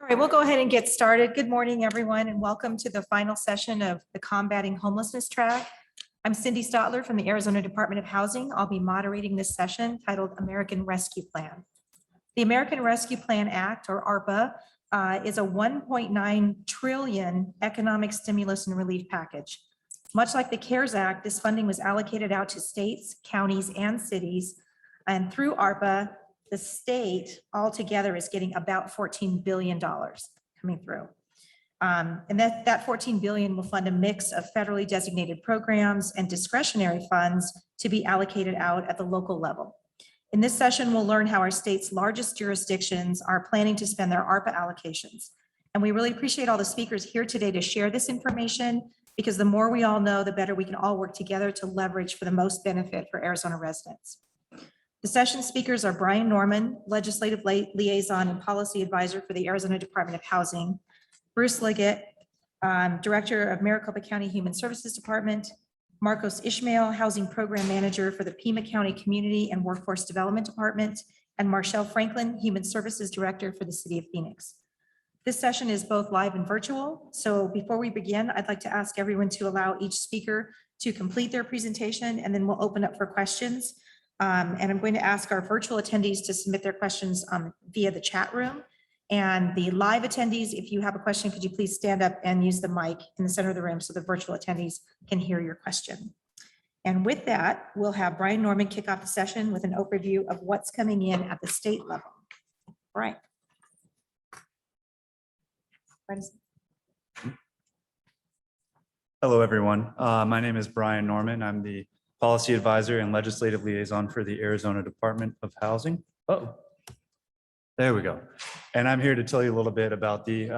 All right, we'll go ahead and get started. Good morning, everyone, and welcome to the final session of the Combating Homelessness track. I'm Cindy Stotler from the Arizona Department of Housing. I'll be moderating this session titled American Rescue Plan. The American Rescue Plan Act, or ARPA, is a $1.9 trillion economic stimulus and relief package. Much like the CARES Act, this funding was allocated out to states, counties, and cities. And through ARPA, the state altogether is getting about $14 billion coming through. And that $14 billion will fund a mix of federally designated programs and discretionary funds to be allocated out at the local level. In this session, we'll learn how our state's largest jurisdictions are planning to spend their ARPA allocations. And we really appreciate all the speakers here today to share this information, because the more we all know, the better we can all work together to leverage for the most benefit for Arizona residents. The session speakers are Brian Norman, Legislative Liaison and Policy Advisor for the Arizona Department of Housing, Bruce Liggett, Director of Maricopa County Human Services Department, Marcos Ishmael, Housing Program Manager for the Pima County Community and Workforce Development Department, and Marshall Franklin, Human Services Director for the City of Phoenix. This session is both live and virtual. So before we begin, I'd like to ask everyone to allow each speaker to complete their presentation, and then we'll open up for questions. And I'm going to ask our virtual attendees to submit their questions via the chat room. And the live attendees, if you have a question, could you please stand up and use the mic in the center of the room so the virtual attendees can hear your question. And with that, we'll have Brian Norman kick off the session with an overview of what's coming in at the state level. Brian. Hello, everyone. My name is Brian Norman. I'm the Policy Advisor and Legislative Liaison for the Arizona Department of Housing. Oh, there we go. And I'm here to tell you a little bit about the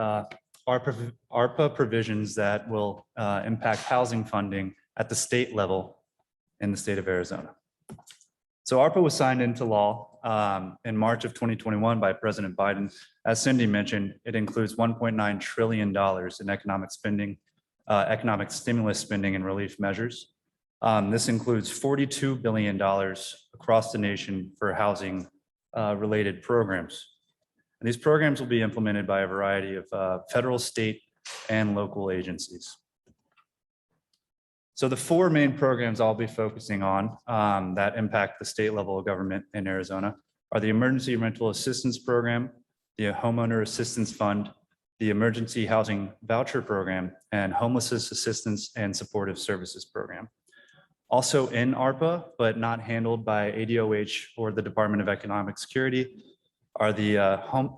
ARPA provisions that will impact housing funding at the state level in the state of Arizona. So ARPA was signed into law in March of 2021 by President Biden. As Cindy mentioned, it includes $1.9 trillion in economic spending, economic stimulus spending and relief measures. This includes $42 billion across the nation for housing related programs. And these programs will be implemented by a variety of federal, state, and local agencies. So the four main programs I'll be focusing on that impact the state level of government in Arizona are the Emergency Rental Assistance Program, the Homeowner Assistance Fund, the Emergency Housing Voucher Program, and Homelessness Assistance and Supportive Services Program. Also in ARPA, but not handled by ADOH or the Department of Economic Security, are the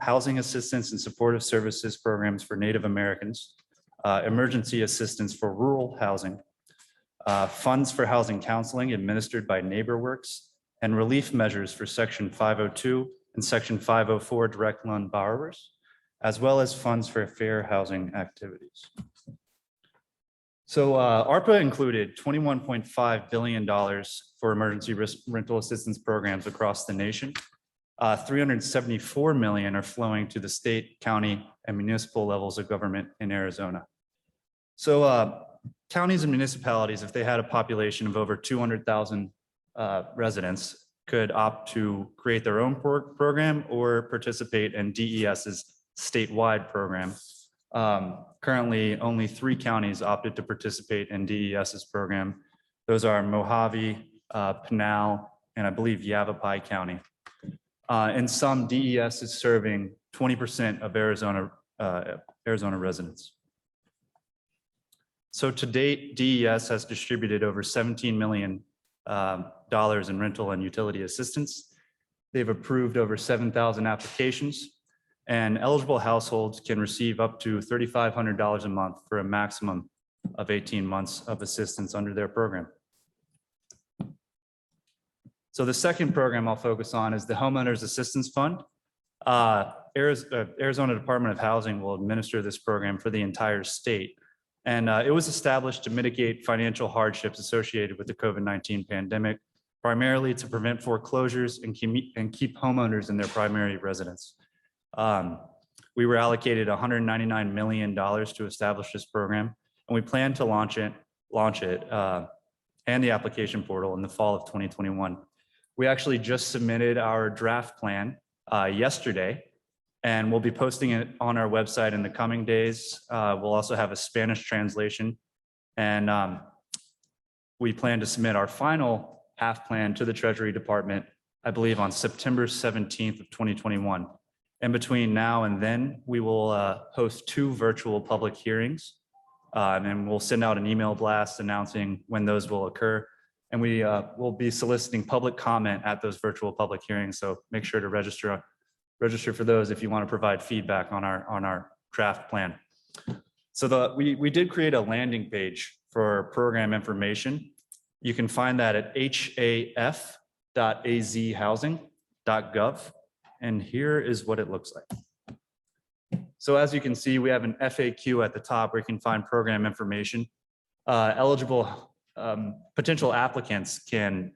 Housing Assistance and Supportive Services Programs for Native Americans, Emergency Assistance for Rural Housing, funds for housing counseling administered by NeighborWorks, and relief measures for Section 502 and Section 504 direct loan borrowers, as well as funds for fair housing activities. So ARPA included $21.5 billion for emergency rental assistance programs across the nation. $374 million are flowing to the state, county, and municipal levels of government in Arizona. So counties and municipalities, if they had a population of over 200,000 residents, could opt to create their own program or participate in DES's statewide program. Currently, only 3 counties opted to participate in DES's program. Those are Mojave, Pinal, and I believe Yavapai County. And some DES is serving 20% of Arizona residents. So to date, DES has distributed over $17 million in rental and utility assistance. They've approved over 7,000 applications, and eligible households can receive up to $3,500 a month for a maximum of 18 months of assistance under their program. So the second program I'll focus on is the Homeowners Assistance Fund. Arizona Department of Housing will administer this program for the entire state. And it was established to mitigate financial hardships associated with the COVID-19 pandemic, primarily to prevent foreclosures and keep homeowners in their primary residence. We were allocated $199 million to establish this program, and we plan to launch it and the application portal in the fall of 2021. We actually just submitted our draft plan yesterday, And we'll be posting it on our website in the coming days. We'll also have a Spanish translation. And we plan to submit our final half plan to the Treasury Department, I believe on September 17th of 2021. And between now and then, we will host 2 virtual public hearings. And we'll send out an email blast announcing when those will occur. And we will be soliciting public comment at those virtual public hearings. So make sure to register for those if you want to provide feedback on our draft plan. So we did create a landing page for program information. You can find that at haf.azhousing.gov. And here is what it looks like. So as you can see, we have an FAQ at the top where you can find program information. Eligible potential applicants can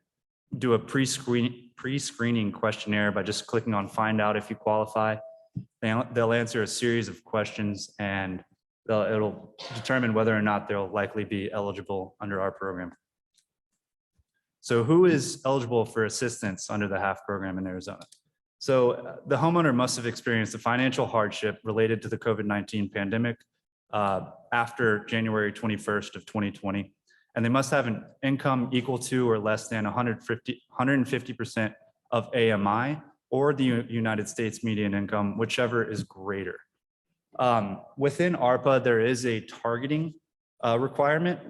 do a pre-screening questionnaire by just clicking on find out if you qualify. They'll answer a series of questions and it'll determine whether or not they'll likely be eligible under our program. So who is eligible for assistance under the HAF program in Arizona? So the homeowner must have experienced a financial hardship related to the COVID-19 pandemic after January 21st of 2020. And they must have an income equal to or less than 150% of AMI or the United States median income, whichever is greater. Within ARPA, there is a targeting requirement.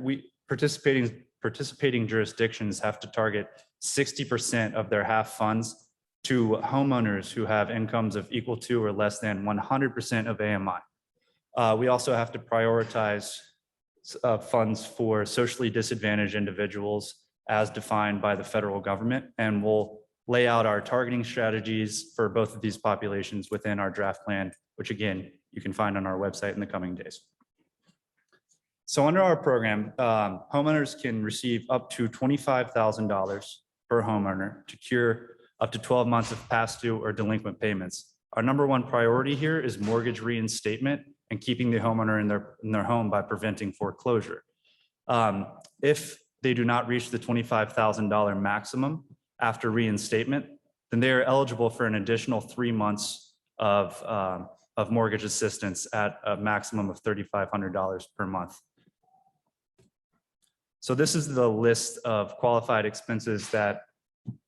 Participating jurisdictions have to target 60% of their HAF funds to homeowners who have incomes of equal to or less than 100% of AMI. We also have to prioritize funds for socially disadvantaged individuals as defined by the federal government, and we'll lay out our targeting strategies for both of these populations within our draft plan, which again, you can find on our website in the coming days. So under our program, homeowners can receive up to $25,000 per homeowner to cure up to 12 months of past due or delinquent payments. Our number one priority here is mortgage reinstatement and keeping the homeowner in their home by preventing foreclosure. If they do not reach the $25,000 maximum after reinstatement, then they are eligible for an additional 3 months of mortgage assistance at a maximum of $3,500 per month. So this is the list of qualified expenses that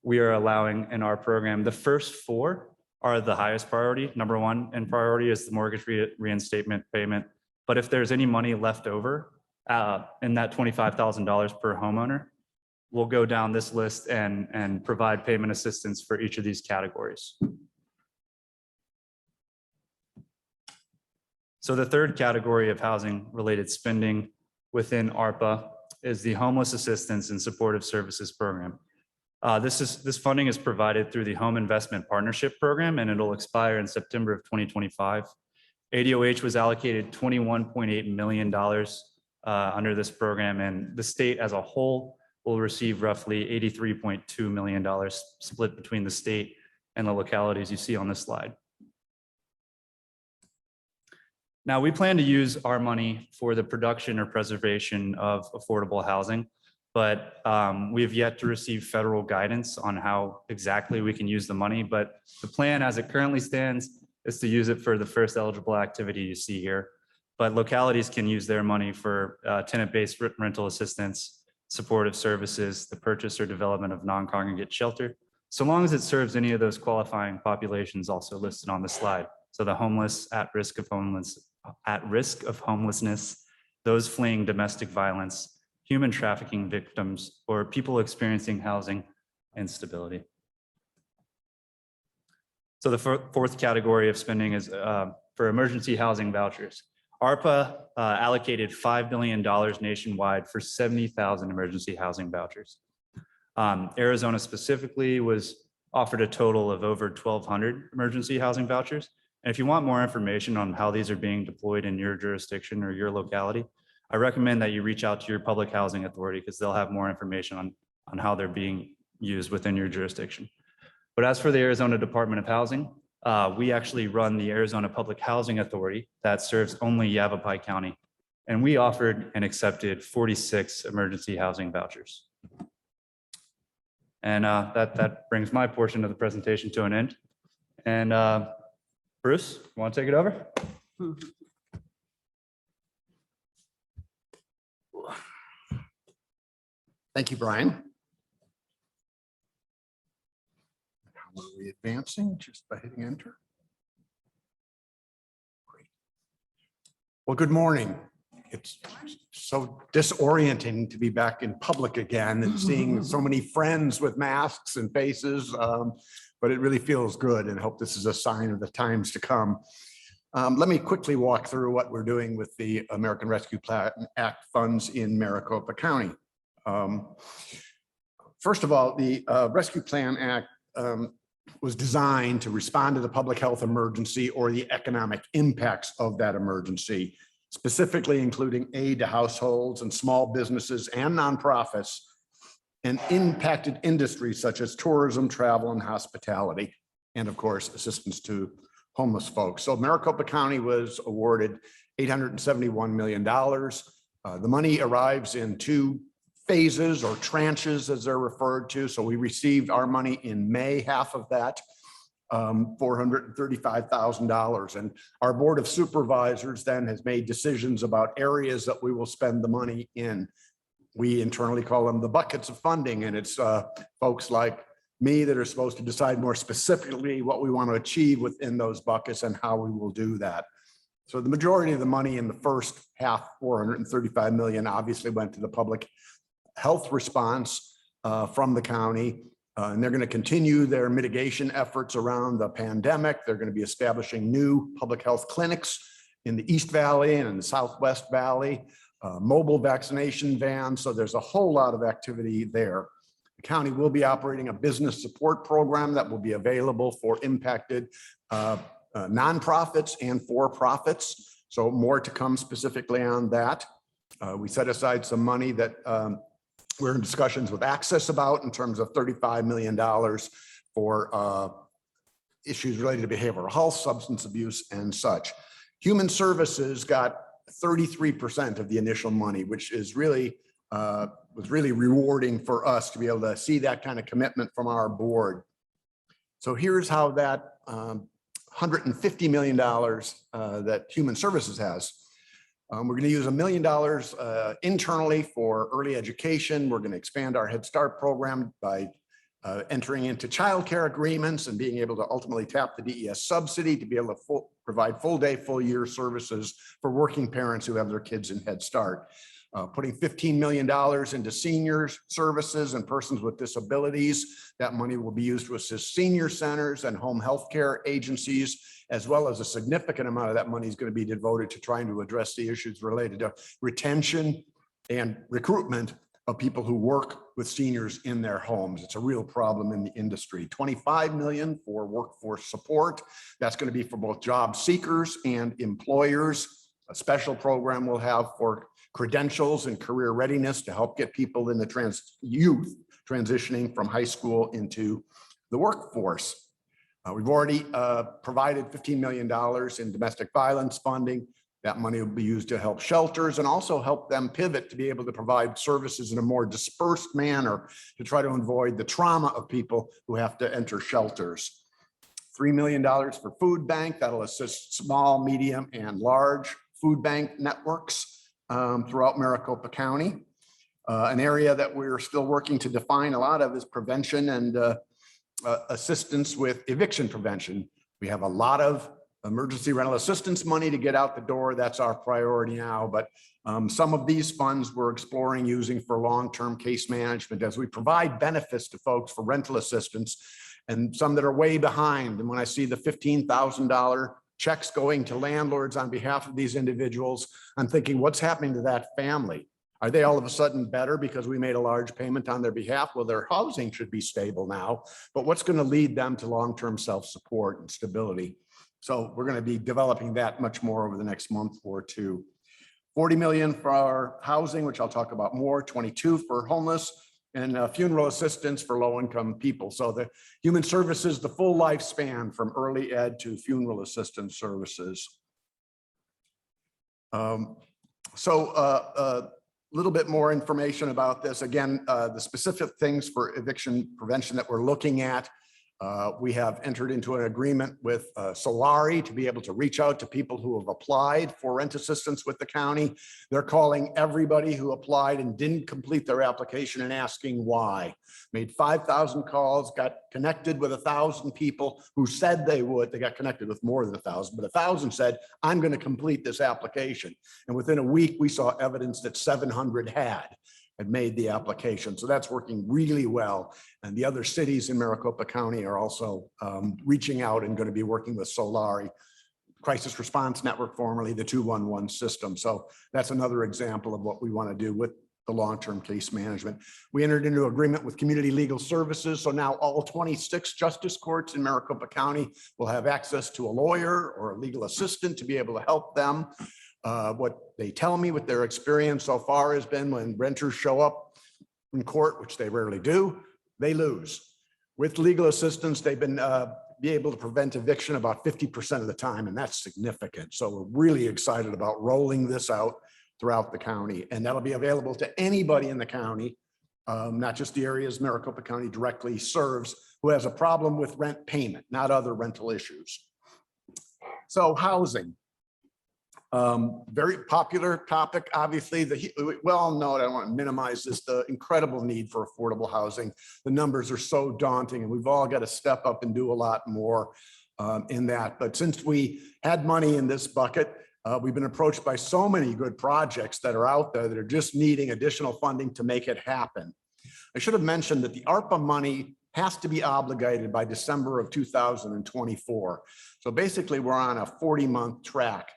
we are allowing in our program. The first 4 are the highest priority. Number 1 in priority is the mortgage reinstatement payment. But if there's any money left over in that $25,000 per homeowner, we'll go down this list and provide payment assistance for each of these categories. So the third category of housing related spending within ARPA is the Homeless Assistance and Supportive Services Program. This funding is provided through the Home Investment Partnership Program, and it'll expire in September of 2025. ADOH was allocated $21.8 million under this program, and the state as a whole will receive roughly $83.2 million split between the state and the localities you see on this slide. Now, we plan to use our money for the production or preservation of affordable housing, but we have yet to receive federal guidance on how exactly we can use the money. But the plan as it currently stands is to use it for the first eligible activity you see here. But localities can use their money for tenant-based rental assistance, supportive services, the purchase or development of non-congregate shelter, so long as it serves any of those qualifying populations also listed on the slide. So the homeless, at risk of homelessness, those fleeing domestic violence, human trafficking victims, or people experiencing housing instability. So the fourth category of spending is for emergency housing vouchers. ARPA allocated $5 billion nationwide for 70,000 emergency housing vouchers. Arizona specifically was offered a total of over 1,200 emergency housing vouchers. And if you want more information on how these are being deployed in your jurisdiction or your locality, I recommend that you reach out to your public housing authority because they'll have more information on how they're being used within your jurisdiction. But as for the Arizona Department of Housing, we actually run the Arizona Public Housing Authority that serves only Yavapai County. And we offered and accepted 46 emergency housing vouchers. And that brings my portion of the presentation to an end. And Bruce, you want to take it over? Thank you, Brian. How are we advancing? Just by hitting enter. Great. Well, good morning. It's so disorienting to be back in public again and seeing so many friends with masks and faces, but it really feels good, and I hope this is a sign of the times to come. Let me quickly walk through what we're doing with the American Rescue Plan Act funds in Maricopa County. First of all, the Rescue Plan Act was designed to respond to the public health emergency or the economic impacts of that emergency, specifically including aid to households and small businesses and nonprofits and impacted industries such as tourism, travel, and hospitality, and of course, assistance to homeless folks. So Maricopa County was awarded $871 million. The money arrives in two phases or tranches, as they're referred to. So we received our money in May, half of that, $435,000. And our Board of Supervisors then has made decisions about areas that we will spend the money in. We internally call them the buckets of funding, and it's folks like me that are supposed to decide more specifically what we want to achieve within those buckets and how we will do that. So the majority of the money in the first half, $435 million, obviously went to the public health response from the county. And they're going to continue their mitigation efforts around the pandemic. They're going to be establishing new public health clinics in the East Valley and in the Southwest Valley, mobile vaccination vans. So there's a whole lot of activity there. The county will be operating a business support program that will be available for impacted nonprofits and for-profits. So more to come specifically on that. We set aside some money that we're in discussions with Access about in terms of $35 million for issues related to behavioral health, substance abuse, and such. Human Services got 33% of the initial money, which is really was really rewarding for us to be able to see that kind of commitment from our board. So here's how that $150 million that Human Services has. We're going to use $1 million internally for early education. We're going to expand our Head Start program by entering into childcare agreements and being able to ultimately tap the DES subsidy to be able to provide full day, full year services for working parents who have their kids in Head Start. Putting $15 million into seniors services and persons with disabilities. That money will be used to assist senior centers and home health care agencies, as well as a significant amount of that money is going to be devoted to trying to address the issues related to retention and recruitment of people who work with seniors in their homes. It's a real problem in the industry. $25 million for workforce support. That's going to be for both job seekers and employers. A special program we'll have for credentials and career readiness to help get people in the youth transitioning from high school into the workforce. We've already provided $15 million in domestic violence funding. That money will be used to help shelters and also help them pivot to be able to provide services in a more dispersed manner to try to avoid the trauma of people who have to enter shelters. $3 million for food bank. That'll assist small, medium, and large food bank networks throughout Maricopa County. An area that we're still working to define a lot of is prevention and assistance with eviction prevention. We have a lot of emergency rental assistance money to get out the door. That's our priority now. But some of these funds we're exploring using for long-term case management as we provide benefits to folks for rental assistance, and some that are way behind. And when I see the $15,000 checks going to landlords on behalf of these individuals, I'm thinking, what's happening to that family? Are they all of a sudden better because we made a large payment on their behalf? Well, their housing should be stable now, but what's going to lead them to long-term self-support and stability? So we're going to be developing that much more over the next month or two. $40 million for our housing, which I'll talk about more, 22 for homeless, and funeral assistance for low-income people. So the Human Services, the full lifespan from early ed to funeral assistance services. A little bit more information about this. Again, the specific things for eviction prevention that we're looking at. We have entered into an agreement with Solari to be able to reach out to people who have applied for rent assistance with the county. They're calling everybody who applied and didn't complete their application and asking why. Made 5,000 calls, got connected with 1,000 people who said they would. They got connected with more than 1,000, but 1,000 said, I'm going to complete this application. And within a week, we saw evidence that 700 had made the application. So that's working really well. And the other cities in Maricopa County are also reaching out and going to be working with Solari, Crisis Response Network, formerly the 211 system. So that's another example of what we want to do with the long-term case management. We entered into agreement with Community Legal Services. So now all 26 justice courts in Maricopa County will have access to a lawyer or a legal assistant to be able to help them. What they tell me with their experience so far has been when renters show up in court, which they rarely do, they lose. With legal assistance, they've been be able to prevent eviction about 50% of the time, and that's significant. So we're really excited about rolling this out throughout the county, and that'll be available to anybody in the county, not just the areas Maricopa County directly serves, who has a problem with rent payment, not other rental issues. So housing. Very popular topic, obviously. We all know it. I don't want to minimize this, the incredible need for affordable housing. The numbers are so daunting, and we've all got to step up and do a lot more in that. But since we had money in this bucket, we've been approached by so many good projects that are out there that are just needing additional funding to make it happen. I should have mentioned that the ARPA money has to be obligated by December of 2024. So basically, we're on a 40-month track.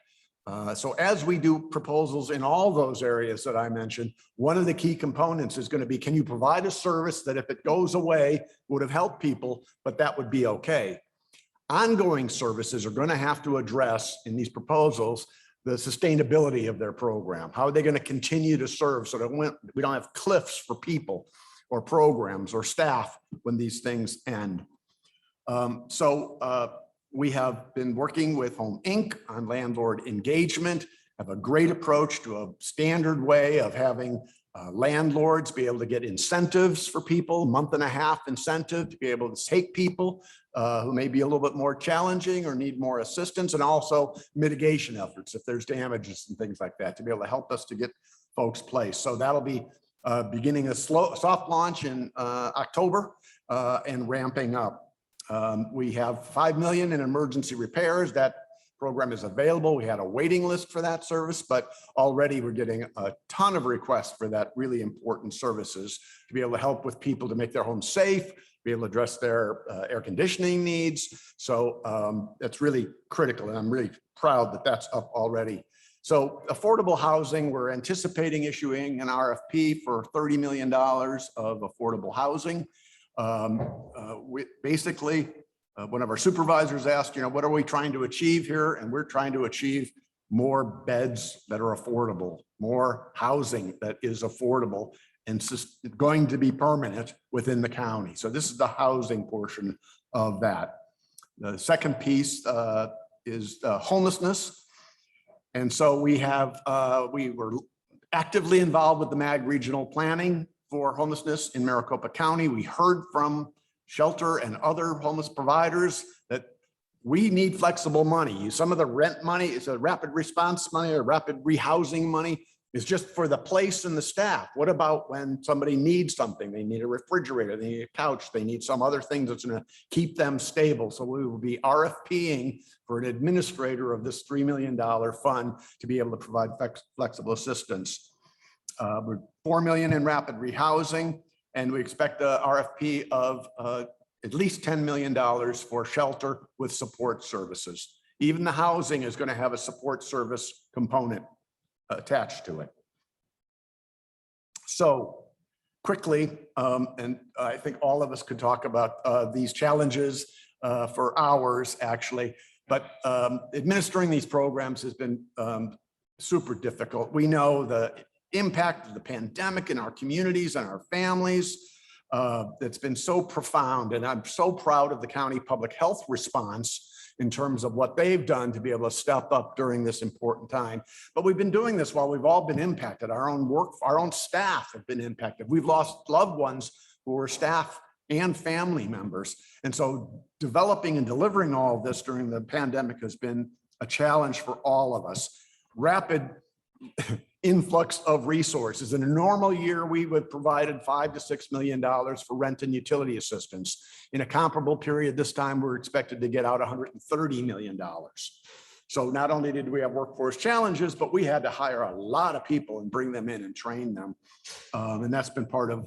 So as we do proposals in all those areas that I mentioned, one of the key components is going to be, can you provide a service that if it goes away would have helped people, but that would be okay. Ongoing services are going to have to address in these proposals the sustainability of their program. How are they going to continue to serve so that we don't have cliffs for people or programs or staff when these things end. We have been working with Home Inc. on landlord engagement, have a great approach to a standard way of having landlords be able to get incentives for people, month-and-a-half incentive to be able to take people who may be a little bit more challenging or need more assistance, and also mitigation efforts if there's damages and things like that to be able to help us to get folks placed. So that'll be beginning a soft launch in October and ramping up. We have $5 million in emergency repairs. That program is available. We had a waiting list for that service, but already we're getting a ton of requests for that really important services to be able to help with people to make their homes safe, be able to address their air conditioning needs. So that's really critical, and I'm really proud that that's up already. So affordable housing, we're anticipating issuing an RFP for $30 million of affordable housing. One of our supervisors asked, what are we trying to achieve here? And we're trying to achieve more beds that are affordable, more housing that is affordable and going to be permanent within the county. So this is the housing portion of that. The second piece is homelessness. And so we were actively involved with the MAG regional planning for homelessness in Maricopa County. We heard from shelter and other homeless providers that we need flexible money. Some of the rent money is a rapid response money or rapid rehousing money is just for the place and the staff. What about when somebody needs something? They need a refrigerator, they need a couch, they need some other thing that's going to keep them stable. So we will be RFPing for an administrator of this $3 million fund to be able to provide flexible assistance. We're $4 million in rapid rehousing, and we expect a RFP of at least $10 million for shelter with support services. Even the housing is going to have a support service component attached to it. So quickly, and I think all of us could talk about these challenges for hours actually, but administering these programs has been super difficult. We know the impact of the pandemic in our communities and our families. That's been so profound, and I'm so proud of the county public health response in terms of what they've done to be able to step up during this important time. But we've been doing this while we've all been impacted. Our own staff have been impacted. We've lost loved ones who were staff and family members. And so developing and delivering all of this during the pandemic has been a challenge for all of us. Rapid influx of resources. In a normal year, we would have provided $5 to $6 million for rent and utility assistance. In a comparable period, this time we're expected to get out $130 million. So not only did we have workforce challenges, but we had to hire a lot of people and bring them in and train them. And that's been part of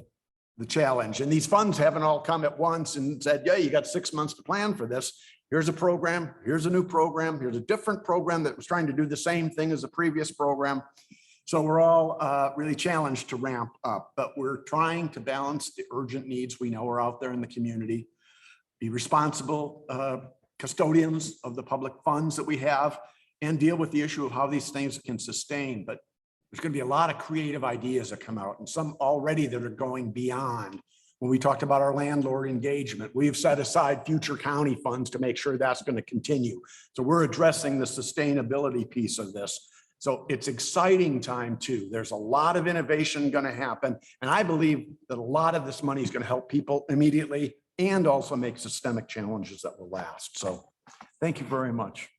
the challenge. And these funds haven't all come at once and said, yeah, you got 6 months to plan for this. Here's a program, here's a new program, here's a different program that was trying to do the same thing as the previous program. So we're all really challenged to ramp up, but we're trying to balance the urgent needs we know are out there in the community, be responsible custodians of the public funds that we have, and deal with the issue of how these things can sustain. But there's going to be a lot of creative ideas that come out, and some already that are going beyond. When we talked about our landlord engagement, we've set aside future county funds to make sure that's going to continue. So we're addressing the sustainability piece of this. So it's exciting time too. There's a lot of innovation going to happen. And I believe that a lot of this money is going to help people immediately and also make systemic challenges that will last. So thank you very much.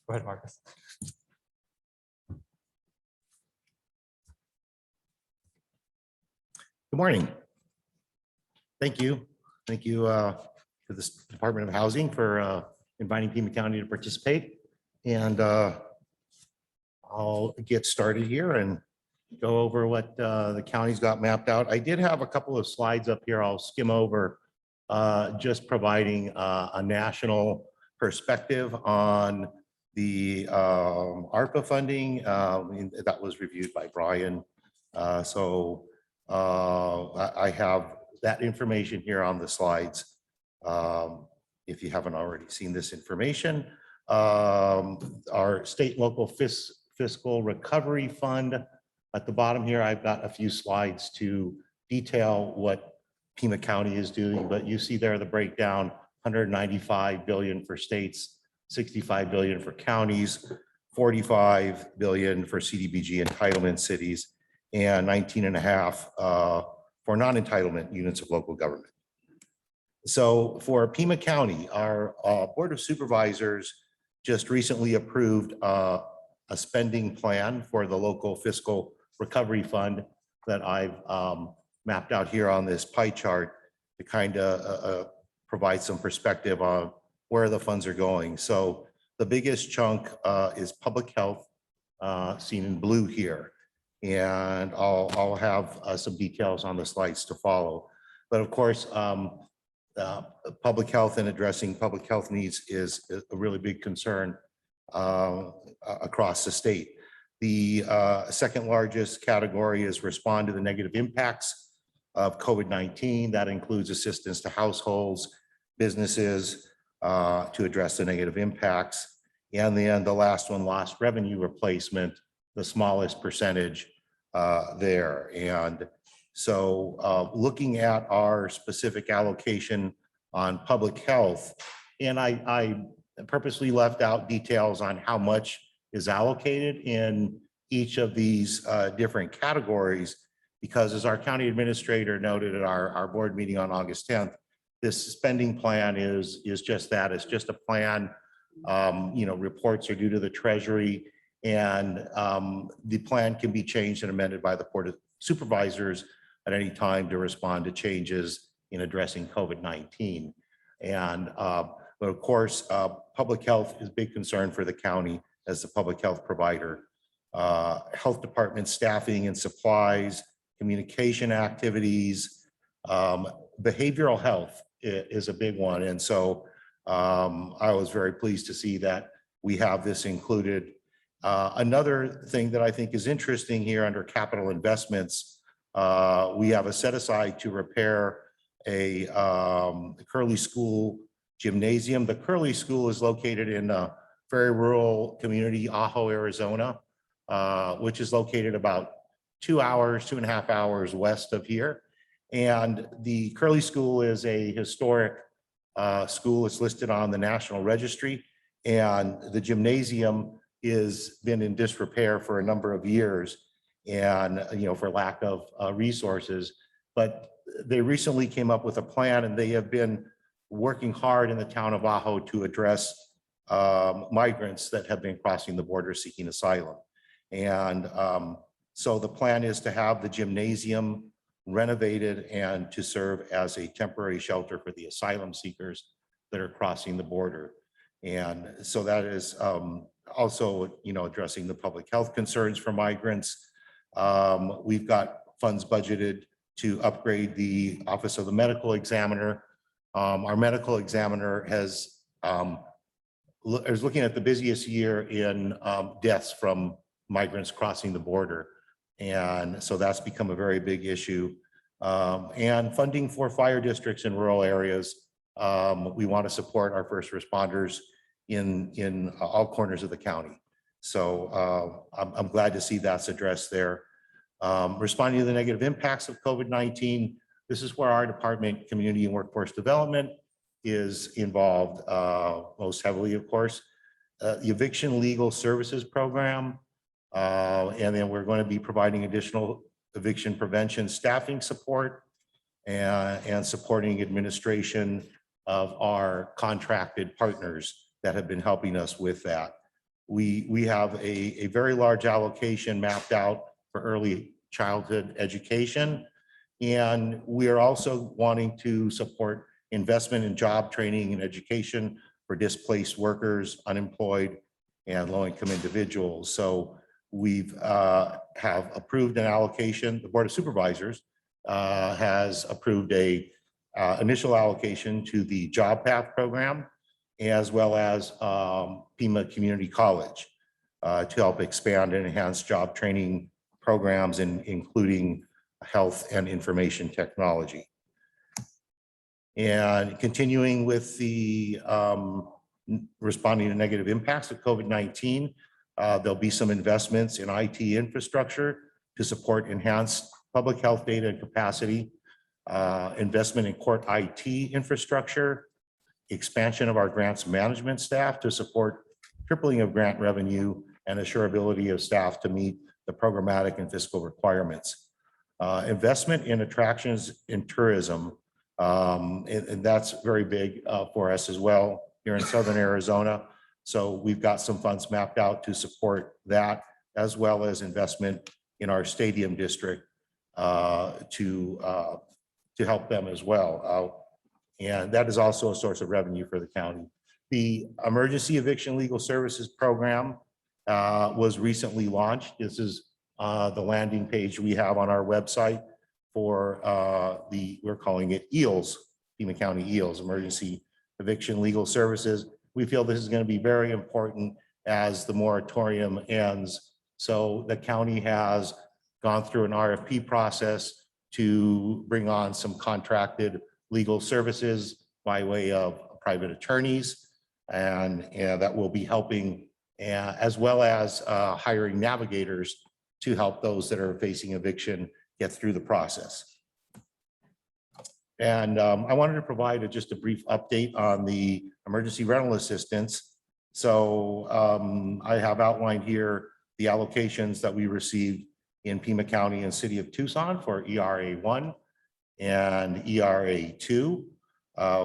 Go ahead, Marcus. Good morning. Thank you. Thank you to the Department of Housing for inviting Pima County to participate. And I'll get started here and go over what the county's got mapped out. I did have a couple of slides up here. I'll skim over just providing a national perspective on the ARPA funding that was reviewed by Brian. I have that information here on the slides. If you haven't already seen this information, our state local fiscal recovery fund at the bottom here, I've got a few slides to detail what Pima County is doing, but you see there the breakdown: 195 billion for states, 65 billion for counties, 45 billion for CDBG entitlement cities, and 19.5 for non-entitlement units of local government. So for Pima County, our Board of Supervisors just recently approved a spending plan for the local fiscal recovery fund that I've mapped out here on this pie chart to kind of provide some perspective on where the funds are going. So the biggest chunk is public health, seen in blue here. And I'll have some details on the slides to follow. But of course, public health and addressing public health needs is a really big concern across the state. The second largest category is respond to the negative impacts of COVID-19. That includes assistance to households, businesses to address the negative impacts. And then the last one, lost revenue replacement, the smallest percentage there. And so looking at our specific allocation on public health, and I purposely left out details on how much is allocated in each of these different categories, because as our county administrator noted at our board meeting on August 10th, this spending plan is just that. It's just a plan. Reports are due to the Treasury, and the plan can be changed and amended by the Board of Supervisors at any time to respond to changes in addressing COVID-19. And but of course, public health is a big concern for the county as the public health provider. Health department staffing and supplies, communication activities, behavioral health is a big one. And so I was very pleased to see that we have this included. Another thing that I think is interesting here under capital investments, we have a set aside to repair a Curley School gymnasium. The Curley School is located in a very rural community, Ajo, Arizona, which is located about 2.5 hours west of here. And the Curley School is a historic school. It's listed on the National Registry. And the gymnasium is been in disrepair for a number of years and, for lack of resources. But they recently came up with a plan and they have been working hard in the town of Ajo to address migrants that have been crossing the border seeking asylum. And so the plan is to have the gymnasium renovated and to serve as a temporary shelter for the asylum seekers that are crossing the border. And so that is also, addressing the public health concerns for migrants. We've got funds budgeted to upgrade the Office of the Medical Examiner. Our medical examiner is looking at the busiest year in deaths from migrants crossing the border. And so that's become a very big issue. And funding for fire districts in rural areas. We want to support our first responders in all corners of the county. So I'm glad to see that's addressed there. Responding to the negative impacts of COVID-19. This is where our department, Community and Workforce Development, is involved most heavily, of course. The Eviction Legal Services Program. And then we're going to be providing additional eviction prevention staffing support and supporting administration of our contracted partners that have been helping us with that. We have a very large allocation mapped out for early childhood education. And we are also wanting to support investment in job training and education for displaced workers, unemployed, and low-income individuals. So we've have approved an allocation. The Board of Supervisors has approved a initial allocation to the Job Path program, as well as Pima Community College to help expand and enhance job training programs, including health and information technology. And continuing with the responding to negative impacts of COVID-19, there'll be some investments in IT infrastructure to support enhanced public health data and capacity, investment in court IT infrastructure, expansion of our grants management staff to support tripling of grant revenue and assurability of staff to meet the programmatic and fiscal requirements. Investment in attractions and tourism, and that's very big for us as well here in Southern Arizona. So we've got some funds mapped out to support that, as well as investment in our stadium district to help them as well. And that is also a source of revenue for the county. The Emergency Eviction Legal Services Program was recently launched. This is the landing page we have on our website for we're calling it EELS, Pima County EELS, Emergency Eviction Legal Services. We feel this is going to be very important as the moratorium ends. So the county has gone through an RFP process to bring on some contracted legal services by way of private attorneys, and that will be helping, as well as hiring navigators to help those that are facing eviction get through the process. And I wanted to provide just a brief update on the emergency rental assistance. So I have outlined here the allocations that we received in Pima County and City of Tucson for ERA 1 and ERA 2.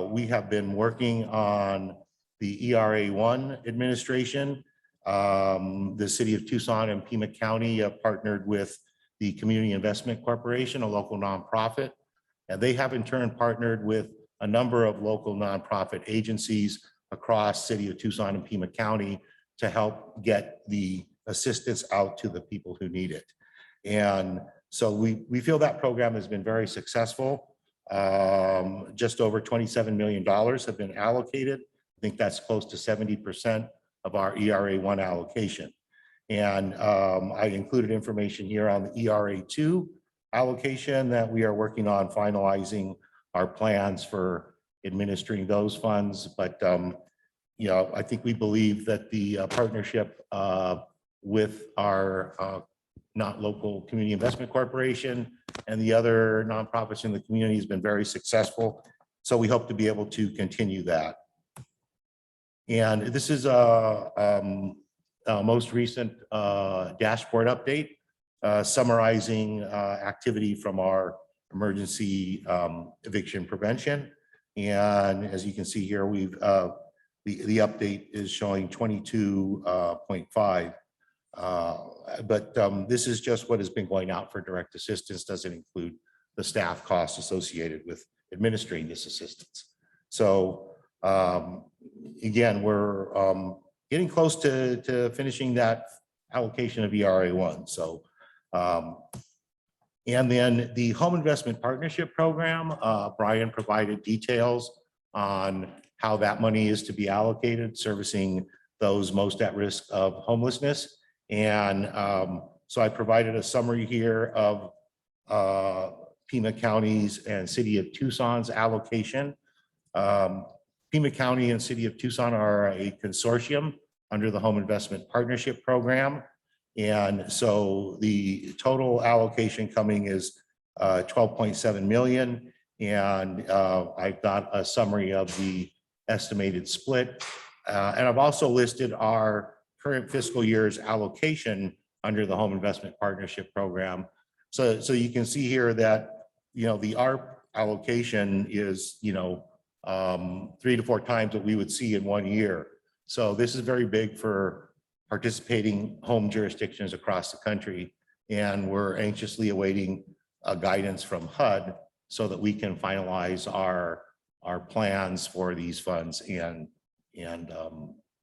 We have been working on the ERA 1 administration. The City of Tucson and Pima County partnered with the Community Investment Corporation, a local nonprofit, and they have in turn partnered with a number of local nonprofit agencies across City of Tucson and Pima County to help get the assistance out to the people who need it. And so we feel that program has been very successful. Just over $27 million have been allocated. I think that's close to 70% of our ERA 1 allocation. And I included information here on the ERA 2 allocation that we are working on finalizing our plans for administering those funds. But I think we believe that the partnership with our not local Community Investment Corporation and the other nonprofits in the community has been very successful. So we hope to be able to continue that. And this is a most recent dashboard update summarizing activity from our emergency eviction prevention. And as you can see here, we've the update is showing 22.5. But this is just what has been going out for direct assistance, doesn't include the staff costs associated with administering this assistance. So again, we're getting close to finishing that allocation of ERA1. So and then the Home Investment Partnership Program, Brian provided details on how that money is to be allocated, servicing those most at risk of homelessness. And so I provided a summary here of Pima County's and City of Tucson's allocation. Pima County and City of Tucson are a consortium under the Home Investment Partnership Program. And so the total allocation coming is 12.7 million. And I've got a summary of the estimated split. And I've also listed our current fiscal year's allocation under the Home Investment Partnership Program. So you can see here that, you know, the ARP allocation is, you know, 3 to 4 times what we would see in 1 year. So this is very big for participating home jurisdictions across the country. And we're anxiously awaiting guidance from HUD so that we can finalize our plans for these funds and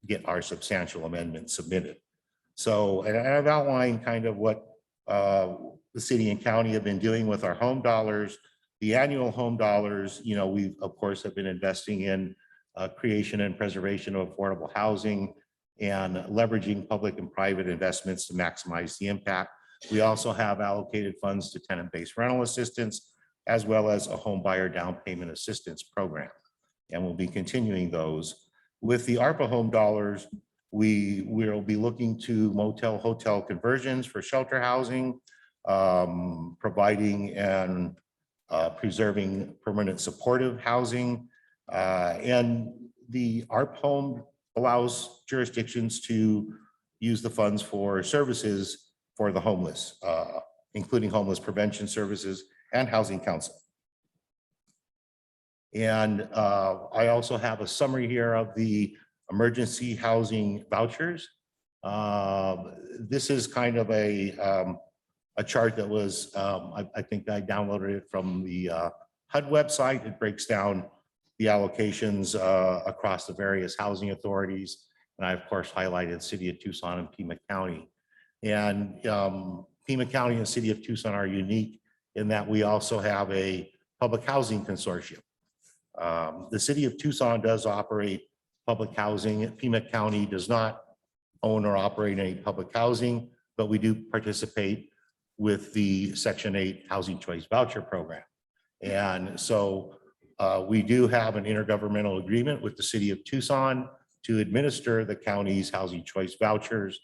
get our substantial amendments submitted. So, and I've outlined kind of what the city and county have been doing with our home dollars. The annual home dollars, you know, we of course have been investing in creation and preservation of affordable housing and leveraging public and private investments to maximize the impact. We also have allocated funds to tenant-based rental assistance, as well as a home buyer down payment assistance program. And we'll be continuing those. With the ARPA home dollars, we will be looking to motel hotel conversions for shelter housing, providing and preserving permanent supportive housing. And the ARP home allows jurisdictions to use the funds for services for the homeless, including homeless prevention services and housing counseling. And I also have a summary here of the emergency housing vouchers. This is kind of a chart that was, I think I downloaded it from the HUD website. It breaks down the allocations across the various housing authorities. And I, of course, highlighted City of Tucson and Pima County. And Pima County and City of Tucson are unique in that we also have a public housing consortium. The City of Tucson does operate public housing. Pima County does not own or operate any public housing, but we do participate with the Section 8 Housing Choice Voucher Program. And so we do have an intergovernmental agreement with the City of Tucson to administer the county's housing choice vouchers.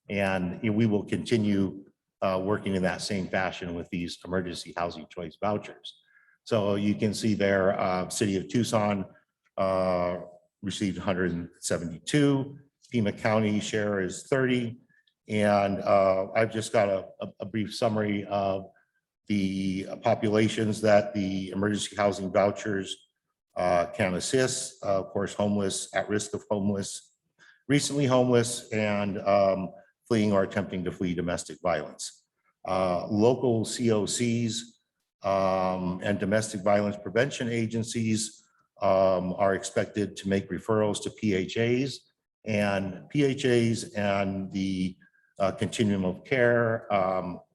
And we will continue working in that same fashion with these emergency housing choice vouchers. So you can see there, City of Tucson received 172. Pima County share is 30. And I've just got a brief summary of the populations that the emergency housing vouchers can assist. Of course, homeless, at risk of homeless, recently homeless, and fleeing or attempting to flee domestic violence. Local COCs and domestic violence prevention agencies are expected to make referrals to PHAs, and PHAs and the continuum of care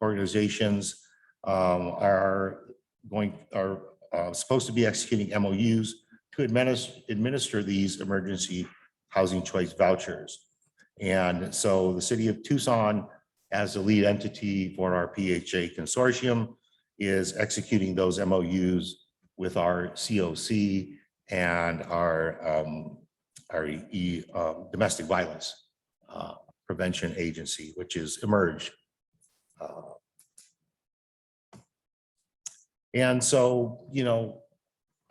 organizations are supposed to be executing MOUs to administer these emergency housing choice vouchers. And so the City of Tucson, as the lead entity for our PHA consortium, is executing those MOUs with our COC and our domestic violence prevention agency, which is Emerge. And so, you know,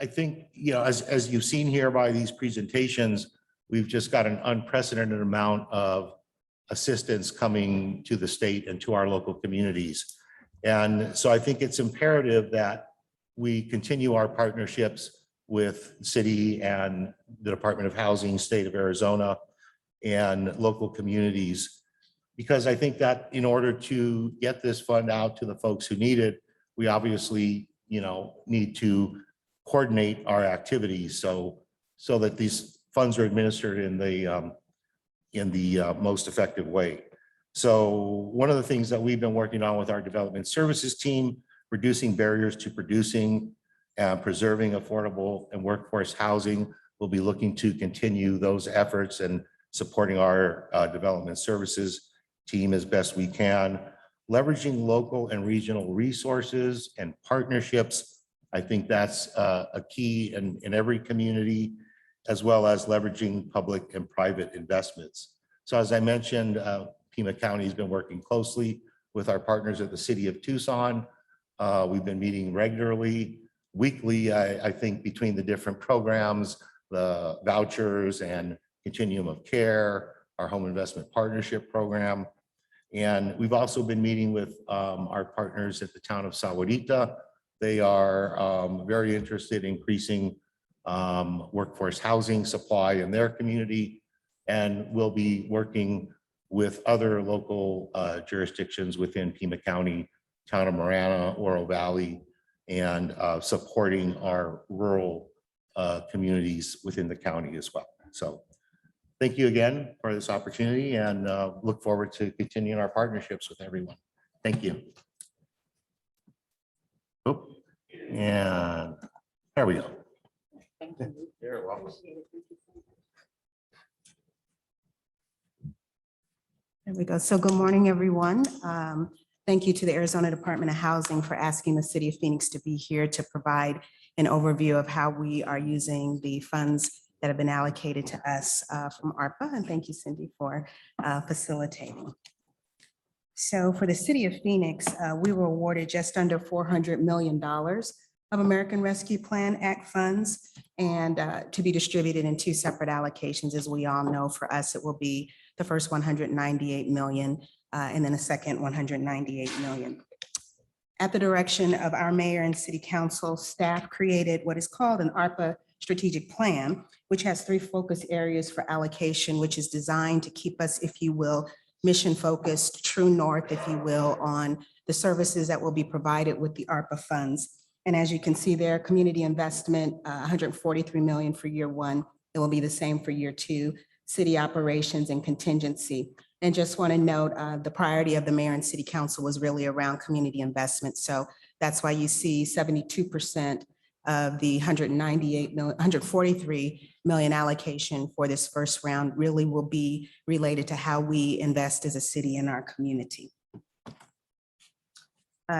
I think, you know, as you've seen here by these presentations, we've just got an unprecedented amount of assistance coming to the state and to our local communities. And so I think it's imperative that we continue our partnerships with city and the Department of Housing, state of Arizona, and local communities. Because I think that in order to get this fund out to the folks who need it, we obviously, need to coordinate our activities so that these funds are administered in the most effective way. So one of the things that we've been working on with our development services team, reducing barriers to producing and preserving affordable and workforce housing. We'll be looking to continue those efforts and supporting our development services team as best we can. Leveraging local and regional resources and partnerships. I think that's a key in every community, as well as leveraging public and private investments. So as I mentioned, Pima County has been working closely with our partners at the City of Tucson. We've been meeting regularly, weekly, I think, between the different programs, the vouchers and continuum of care, our home investment partnership program. And we've also been meeting with our partners at the town of Sahuarita. They are very interested in increasing workforce housing supply in their community, and we'll be working with other local jurisdictions within Pima County, town of Marana, Oro Valley, and supporting our rural communities within the county as well. So thank you again for this opportunity, and look forward to continuing our partnerships with everyone. Thank you. Oh, and there we go. You're welcome. There we go. So good morning, everyone. Thank you to the Arizona Department of Housing for asking the City of Phoenix to be here to provide an overview of how we are using the funds that have been allocated to us from ARPA. And thank you, Cindy, for facilitating. So for the City of Phoenix, we were awarded just under $400 million of American Rescue Plan Act funds, and to be distributed in two separate allocations. As we all know, for us, it will be the first 198 million and then a second 198 million. At the direction of our mayor and city council, staff created what is called an ARPA strategic plan, which has 3 focus areas for allocation, which is designed to keep us, if you will, mission focused, true north, if you will, on the services that will be provided with the ARPA funds. And as you can see there, community investment, 143 million for year 1. It will be the same for year 2, city operations and contingency. And just want to note, the priority of the mayor and city council was really around community investment. So that's why you see 72% of the 143 million allocation for this first round really will be related to how we invest as a city in our community.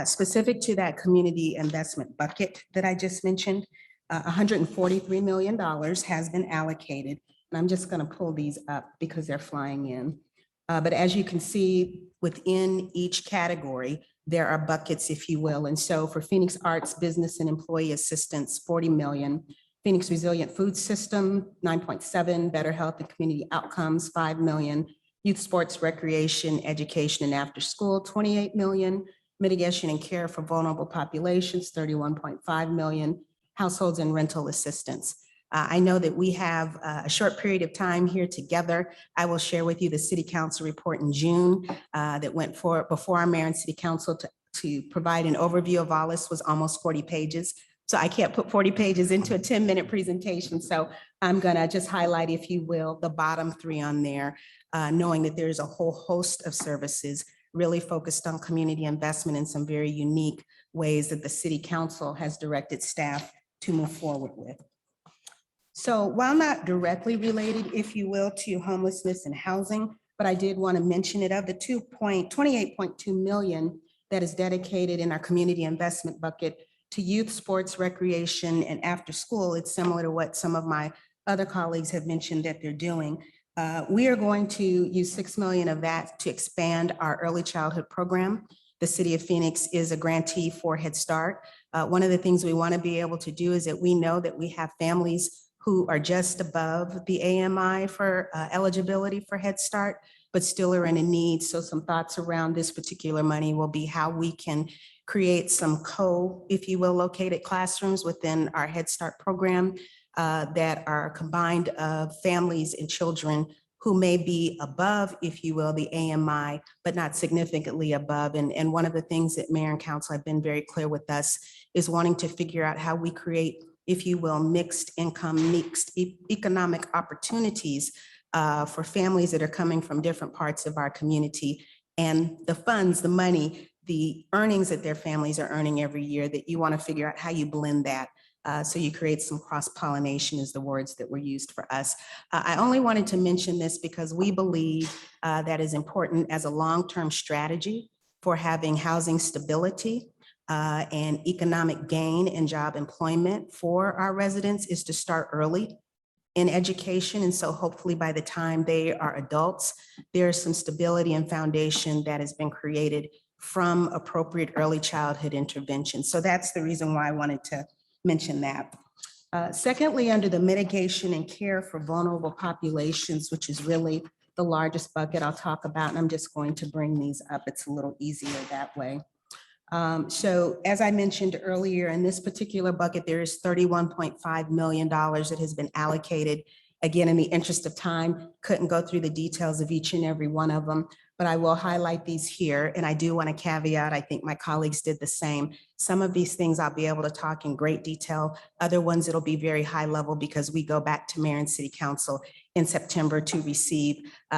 Specific to that community investment bucket that I just mentioned, $143 million has been allocated. And I'm just going to pull these up because they're flying in. But as you can see, within each category, there are buckets, if you will. And so for Phoenix Arts, Business and Employee Assistance, 40 million. Phoenix Resilient Food System, 9.7. Better Health and Community Outcomes, 5 million. Youth Sports, Recreation, Education, and After School, 28 million. Mitigation and Care for Vulnerable Populations, 31.5 million. Households and Rental Assistance. I know that we have a short period of time here together. I will share with you the City Council report in June that went before our mayor and City Council to provide an overview of all this was almost 40 pages. So I can't put 40 pages into a 10-minute presentation. So I'm gonna just highlight, if you will, the bottom 3 on there, knowing that there's a whole host of services really focused on community investment in some very unique ways that the City Council has directed staff to move forward with. So while not directly related, if you will, to homelessness and housing, but I did want to mention it, of the 28.2 million that is dedicated in our community investment bucket to youth, sports, recreation, and after school, it's similar to what some of my other colleagues have mentioned that they're doing. We are going to use 6 million of that to expand our early childhood program. The City of Phoenix is a grantee for Head Start. One of the things we want to be able to do is that we know that we have families who are just above the AMI for eligibility for Head Start, but still are in a need. So some thoughts around this particular money will be how we can create some if you will, located classrooms within our Head Start program that are combined of families and children who may be above, if you will, the AMI, but not significantly above. And one of the things that Mayor and Council have been very clear with us is wanting to figure out how we create, if you will, mixed income, mixed economic opportunities for families that are coming from different parts of our community. And the funds, the money, the earnings that their families are earning every year, that you want to figure out how you blend that. So you create some cross-pollination is the words that were used for us. I only wanted to mention this because we believe that is important as a long-term strategy for having housing stability and economic gain and job employment for our residents is to start early in education. And so hopefully by the time they are adults, there's some stability and foundation that has been created from appropriate early childhood intervention. So that's the reason why I wanted to mention that. Secondly, under the mitigation and care for vulnerable populations, which is really the largest bucket I'll talk about, and I'm just going to bring these up. It's a little easier that way. So as I mentioned earlier, in this particular bucket, there is $31.5 million that has been allocated. Again, in the interest of time, couldn't go through the details of each and every one of them, but I will highlight these here. And I do want to caveat, I think my colleagues did the same. Some of these things I'll be able to talk in great detail. Other ones, it'll be very high level because we go back to Mayor and City Council in September to receive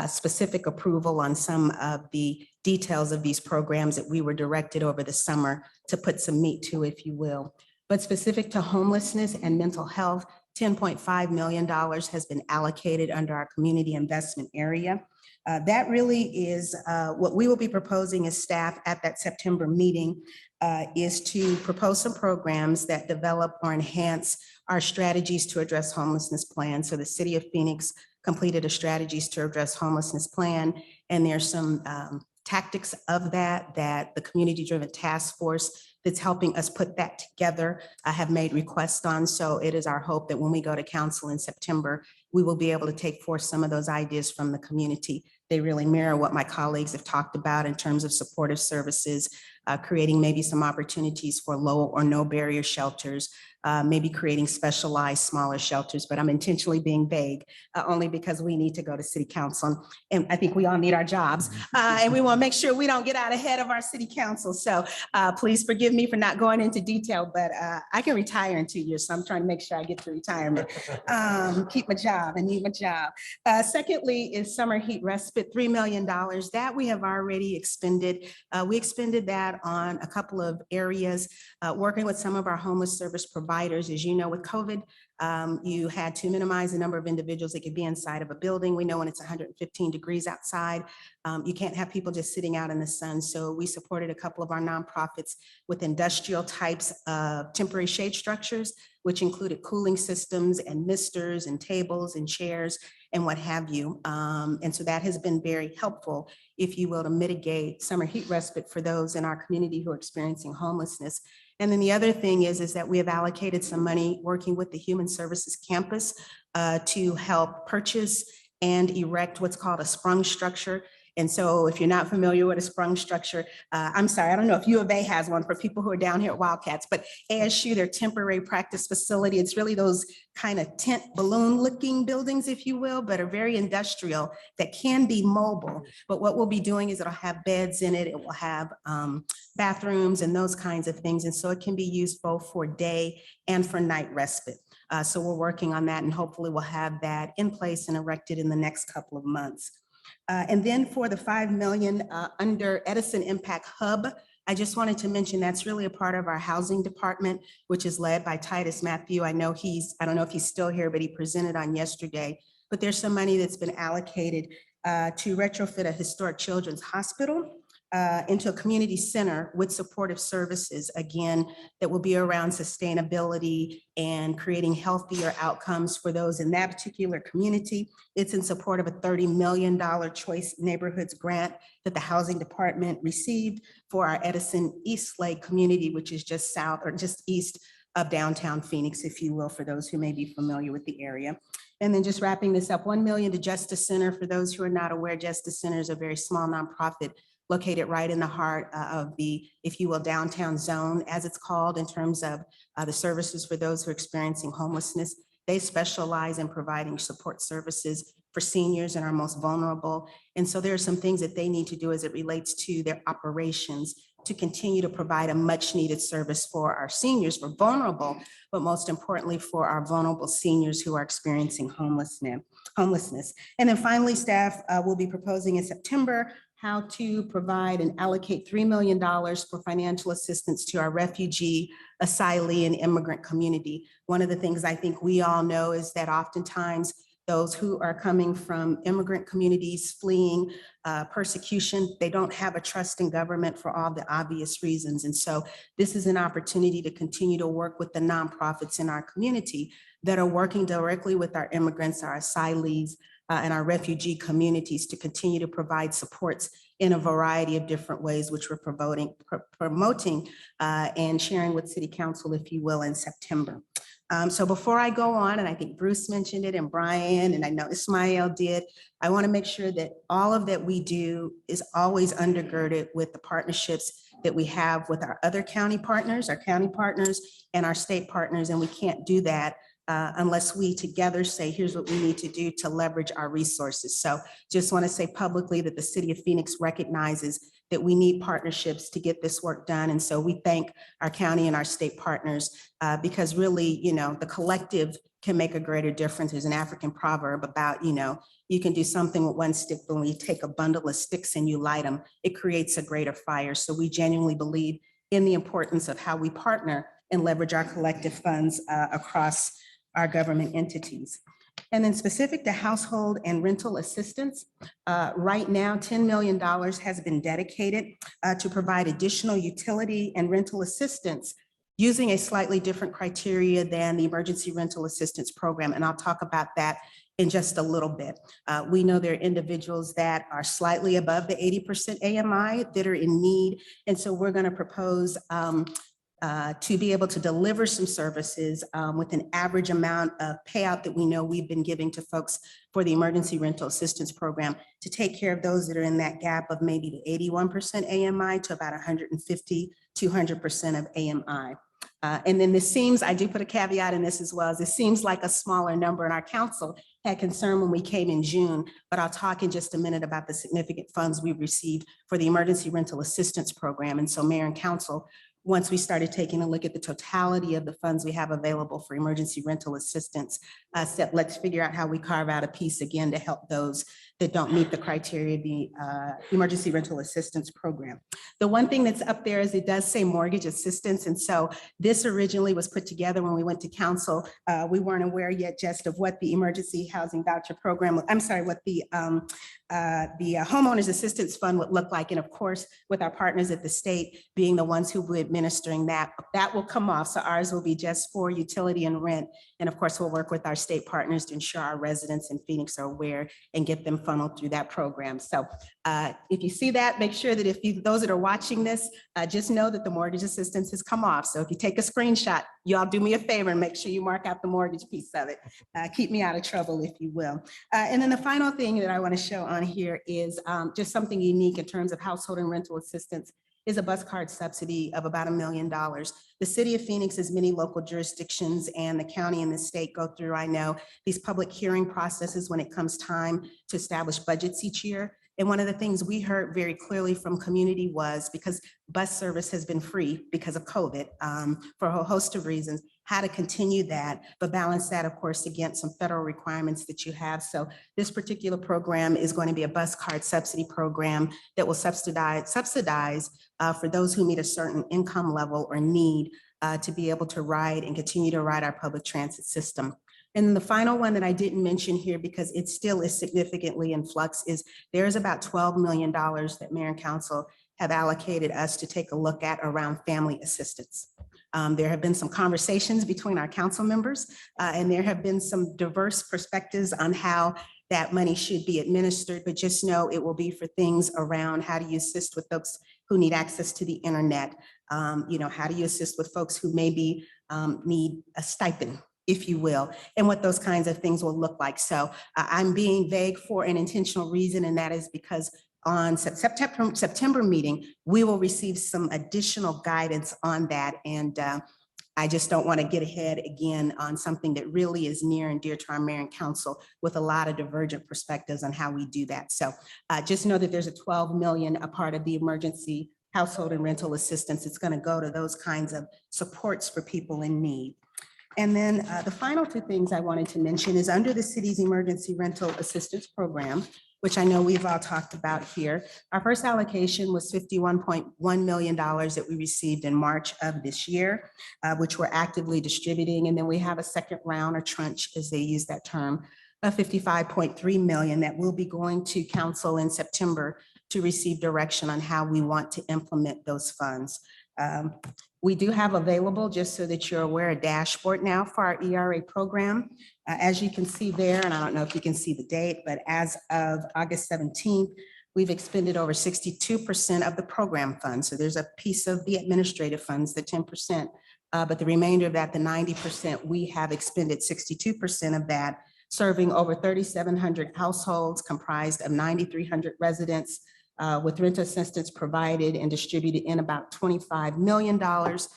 specific approval on some of the details of these programs that we were directed over the summer to put some meat to, if you will. But specific to homelessness and mental health, $10.5 million has been allocated under our community investment area. That really is what we will be proposing as staff at that September meeting is to propose some programs that develop or enhance our strategies to address homelessness plan. So the City of Phoenix completed a strategies to address homelessness plan, and there's some tactics of that the community-driven task force that's helping us put that together have made requests on. So it is our hope that when we go to council in September, we will be able to take forth some of those ideas from the community. They really mirror what my colleagues have talked about in terms of supportive services, creating maybe some opportunities for low or no barrier shelters, maybe creating specialized smaller shelters, but I'm intentionally being vague only because we need to go to city council. And I think we all need our jobs and we want to make sure we don't get out ahead of our city council. So please forgive me for not going into detail, but I can retire in 2 years. So I'm trying to make sure I get to retirement, keep my job, I need my job. Secondly is summer heat respite, $3 million that we have already expended. We expended that on a couple of areas, working with some of our homeless service providers. As you know, with COVID, you had to minimize the number of individuals that could be inside of a building. We know when it's 115 degrees outside, you can't have people just sitting out in the sun. So we supported a couple of our nonprofits with industrial types of temporary shade structures, which included cooling systems and misters and tables and chairs and what have you. And so that has been very helpful, if you will, to mitigate summer heat respite for those in our community who are experiencing homelessness. And then the other thing is that we have allocated some money working with the Human Services Campus to help purchase and erect what's called a sprung structure. And so if you're not familiar with a sprung structure, I'm sorry, I don't know if U of A has one for people who are down here at Wildcats, but ASU, their temporary practice facility, it's really those kind of tent balloon looking buildings, if you will, but are very industrial that can be mobile. But what we'll be doing is it'll have beds in it. It will have bathrooms and those kinds of things. And so it can be used both for day and for night respite. So we're working on that and hopefully we'll have that in place and erected in the next couple of months. And then for the $5 million under Edison Impact Hub, I just wanted to mention that's really a part of our housing department, which is led by Titus Matthew. I know I don't know if he's still here, but he presented on yesterday, but there's some money that's been allocated to retrofit a historic children's hospital into a community center with supportive services, again, that will be around sustainability and creating healthier outcomes for those in that particular community. It's in support of a $30 million Choice Neighborhoods grant that the housing department received for our Edison East Lake community, which is just south or just east of downtown Phoenix, if you will, for those who may be familiar with the area. And then just wrapping this up, 1 million to Justice Center. For those who are not aware, Justice Center is a very small nonprofit located right in the heart of the, if you will, downtown zone, as it's called, in terms of the services for those who are experiencing homelessness. They specialize in providing support services for seniors and our most vulnerable. And so there are some things that they need to do as it relates to their operations to continue to provide a much needed service for our seniors, for vulnerable, but most importantly for our vulnerable seniors who are experiencing homelessness. And then finally, staff will be proposing in September how to provide and allocate $3 million for financial assistance to our refugee, asylee, and immigrant community. One of the things I think we all know is that oftentimes those who are coming from immigrant communities fleeing persecution, they don't have a trust in government for all the obvious reasons. And so this is an opportunity to continue to work with the nonprofits in our community that are working directly with our immigrants, our asylees, and our refugee communities to continue to provide supports in a variety of different ways, which we're promoting and sharing with City Council, if you will, in September. So before I go on, and I think Bruce mentioned it and Brian, and I know Ismail did, I want to make sure that all of that we do is always undergirded with the partnerships that we have with our other county partners, and our state partners, and we can't do that unless we together say, here's what we need to do to leverage our resources. So just want to say publicly that the City of Phoenix recognizes that we need partnerships to get this work done. And so we thank our county and our state partners because really, you know, the collective can make a greater difference. There's an African proverb about, you know, you can do something with one stick, but when you take a bundle of sticks and you light them, it creates a greater fire. So we genuinely believe in the importance of how we partner and leverage our collective funds across our government entities. And then specific to household and rental assistance, right now, $10 million has been dedicated to provide additional utility and rental assistance using a slightly different criteria than the emergency rental assistance program. And I'll talk about that in just a little bit. We know there are individuals that are slightly above the 80% AMI that are in need. And so we're going to propose to be able to deliver some services with an average amount of payout that we know we've been giving to folks for the emergency rental assistance program to take care of those that are in that gap of maybe the 81% AMI to about 150, 200% of AMI. And then this seems, I do put a caveat in this as well, as it seems like a smaller number, and our council had concern when we came in June, but I'll talk in just a minute about the significant funds we've received for the emergency rental assistance program. And so Mayor and Council, once we started taking a look at the totality of the funds we have available for emergency rental assistance, said, let's figure out how we carve out a piece again to help those that don't meet the criteria of the emergency rental assistance program. The one thing that's up there is it does say mortgage assistance. And so this originally was put together when we went to council. We weren't aware yet just of what the emergency housing voucher program, what the homeowners assistance fund would look like. And of course, with our partners at the state being the ones who will be administering that, that will come off. So ours will be just for utility and rent. And of course, we'll work with our state partners to ensure our residents in Phoenix are aware and get them funneled through that program. So if you see that, make sure that those that are watching this, just know that the mortgage assistance has come off. So if you take a screenshot, you all do me a favor and make sure you mark out the mortgage piece of it. Keep me out of trouble, if you will. And then the final thing that I want to show on here is just something unique in terms of household and rental assistance is a bus card subsidy of about $1 million. The City of Phoenix, as many local jurisdictions and the county and the state go through, I know, these public hearing processes when it comes time to establish budgets each year. And one of the things we heard very clearly from community was, because bus service has been free because of COVID for a whole host of reasons, how to continue that, but balance that, of course, against some federal requirements that you have. So this particular program is going to be a bus card subsidy program that will subsidize for those who meet a certain income level or need to be able to ride and continue to ride our public transit system. And the final one that I didn't mention here, because it still is significantly in flux, is there's about $12 million that Mayor and Council have allocated us to take a look at around family assistance. There have been some conversations between our council members, and there have been some diverse perspectives on how that money should be administered, but just know it will be for things around how do you assist with folks who need access to the internet, how do you assist with folks who may be need a stipend, if you will, and what those kinds of things will look like. So I'm being vague for an intentional reason, and that is because on September meeting, we will receive some additional guidance on that. And I just don't want to get ahead again on something that really is near and dear to our mayor and council with a lot of divergent perspectives on how we do that. So just know that there's a 12 million, a part of the emergency household and rental assistance. It's going to go to those kinds of supports for people in need. And then the final two things I wanted to mention is under the city's emergency rental assistance program, which I know we've all talked about here. Our first allocation was $51.1 million that we received in March of this year, which we're actively distributing. And then we have a second round or tranche, as they use that term, of $55.3 million that will be going to council in September to receive direction on how we want to implement those funds. We do have available, just so that you're aware, a dashboard now for our ERA program. As you can see there, and I don't know if you can see the date, but as of August 17th, we've expended over 62% of the program funds. So there's a piece of the administrative funds, the 10%, but the remainder of that, the 90%, we have expended 62% of that, serving over 3,700 households comprised of 9,300 residents, with rent assistance provided and distributed in about $28 million of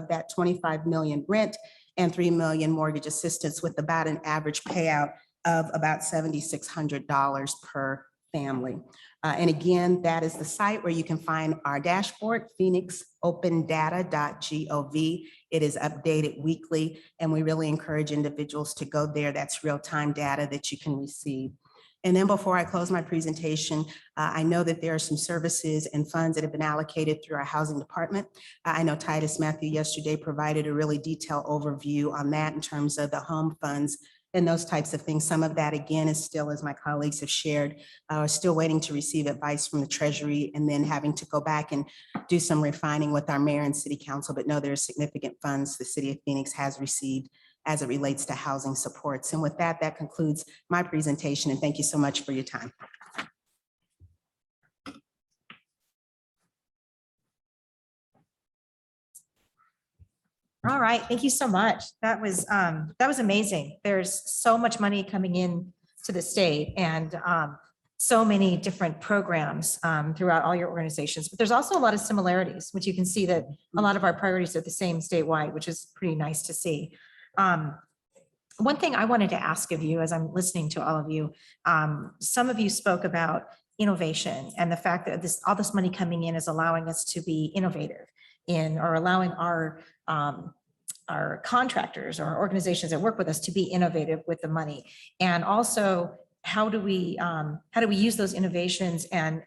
that 25 million rent and 3 million mortgage assistance, with about an average payout of about $7,600 per family. And again, that is the site where you can find our dashboard, phoenixopendata.gov. It is updated weekly, and we really encourage individuals to go there. That's real-time data that you can receive. And then before I close my presentation, I know that there are some services and funds that have been allocated through our housing department. I know Titus Matthew yesterday provided a really detailed overview on that in terms of the home funds and those types of things. Some of that, again, is still, as my colleagues have shared, still waiting to receive advice from the Treasury and then having to go back and do some refining with our mayor and city council. But no, there are significant funds the city of Phoenix has received as it relates to housing supports. And with that, that concludes my presentation, and thank you so much for your time. All right, thank you so much. That was amazing. There's so much money coming in to the state, and so many different programs throughout all your organizations. But there's also a lot of similarities, which you can see that a lot of our priorities are the same statewide, which is pretty nice to see. One thing I wanted to ask of you as I'm listening to all of you, some of you spoke about innovation and the fact that all this money coming in is allowing us to be innovative in, or allowing our contractors or organizations that work with us to be innovative with the money. And also, how do we use those innovations and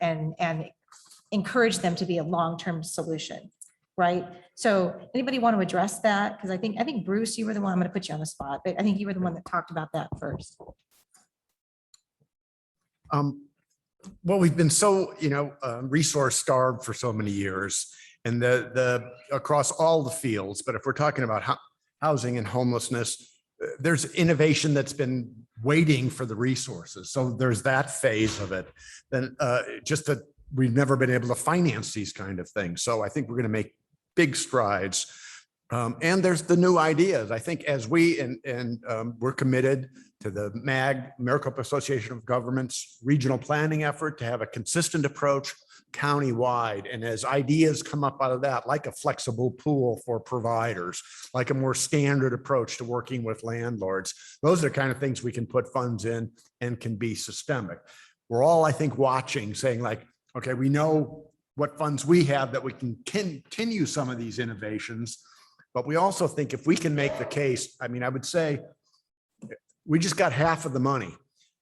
encourage them to be a long-term solution? Right. So anybody want to address that? Because I think Bruce, you were the one, I'm going to put you on the spot, but I think you were the one that talked about that first. Well, we've been so, resource starved for so many years, and across all the fields. But if we're talking about housing and homelessness, there's innovation that's been waiting for the resources. So there's that phase of it. Then just that we've never been able to finance these kind of things. So I think we're going to make big strides. And there's the new ideas. I think as we, we're committed to the Maricopa Association of Governments regional planning effort to have a consistent approach countywide. And as ideas come up out of that, like a flexible pool for providers, like a more standard approach to working with landlords, those are the kind of things we can put funds in and can be systemic. We're all, I think, watching, saying like, okay, we know what funds we have that we can continue some of these innovations. But we also think if we can make the case, I mean, I would say we just got half of the money.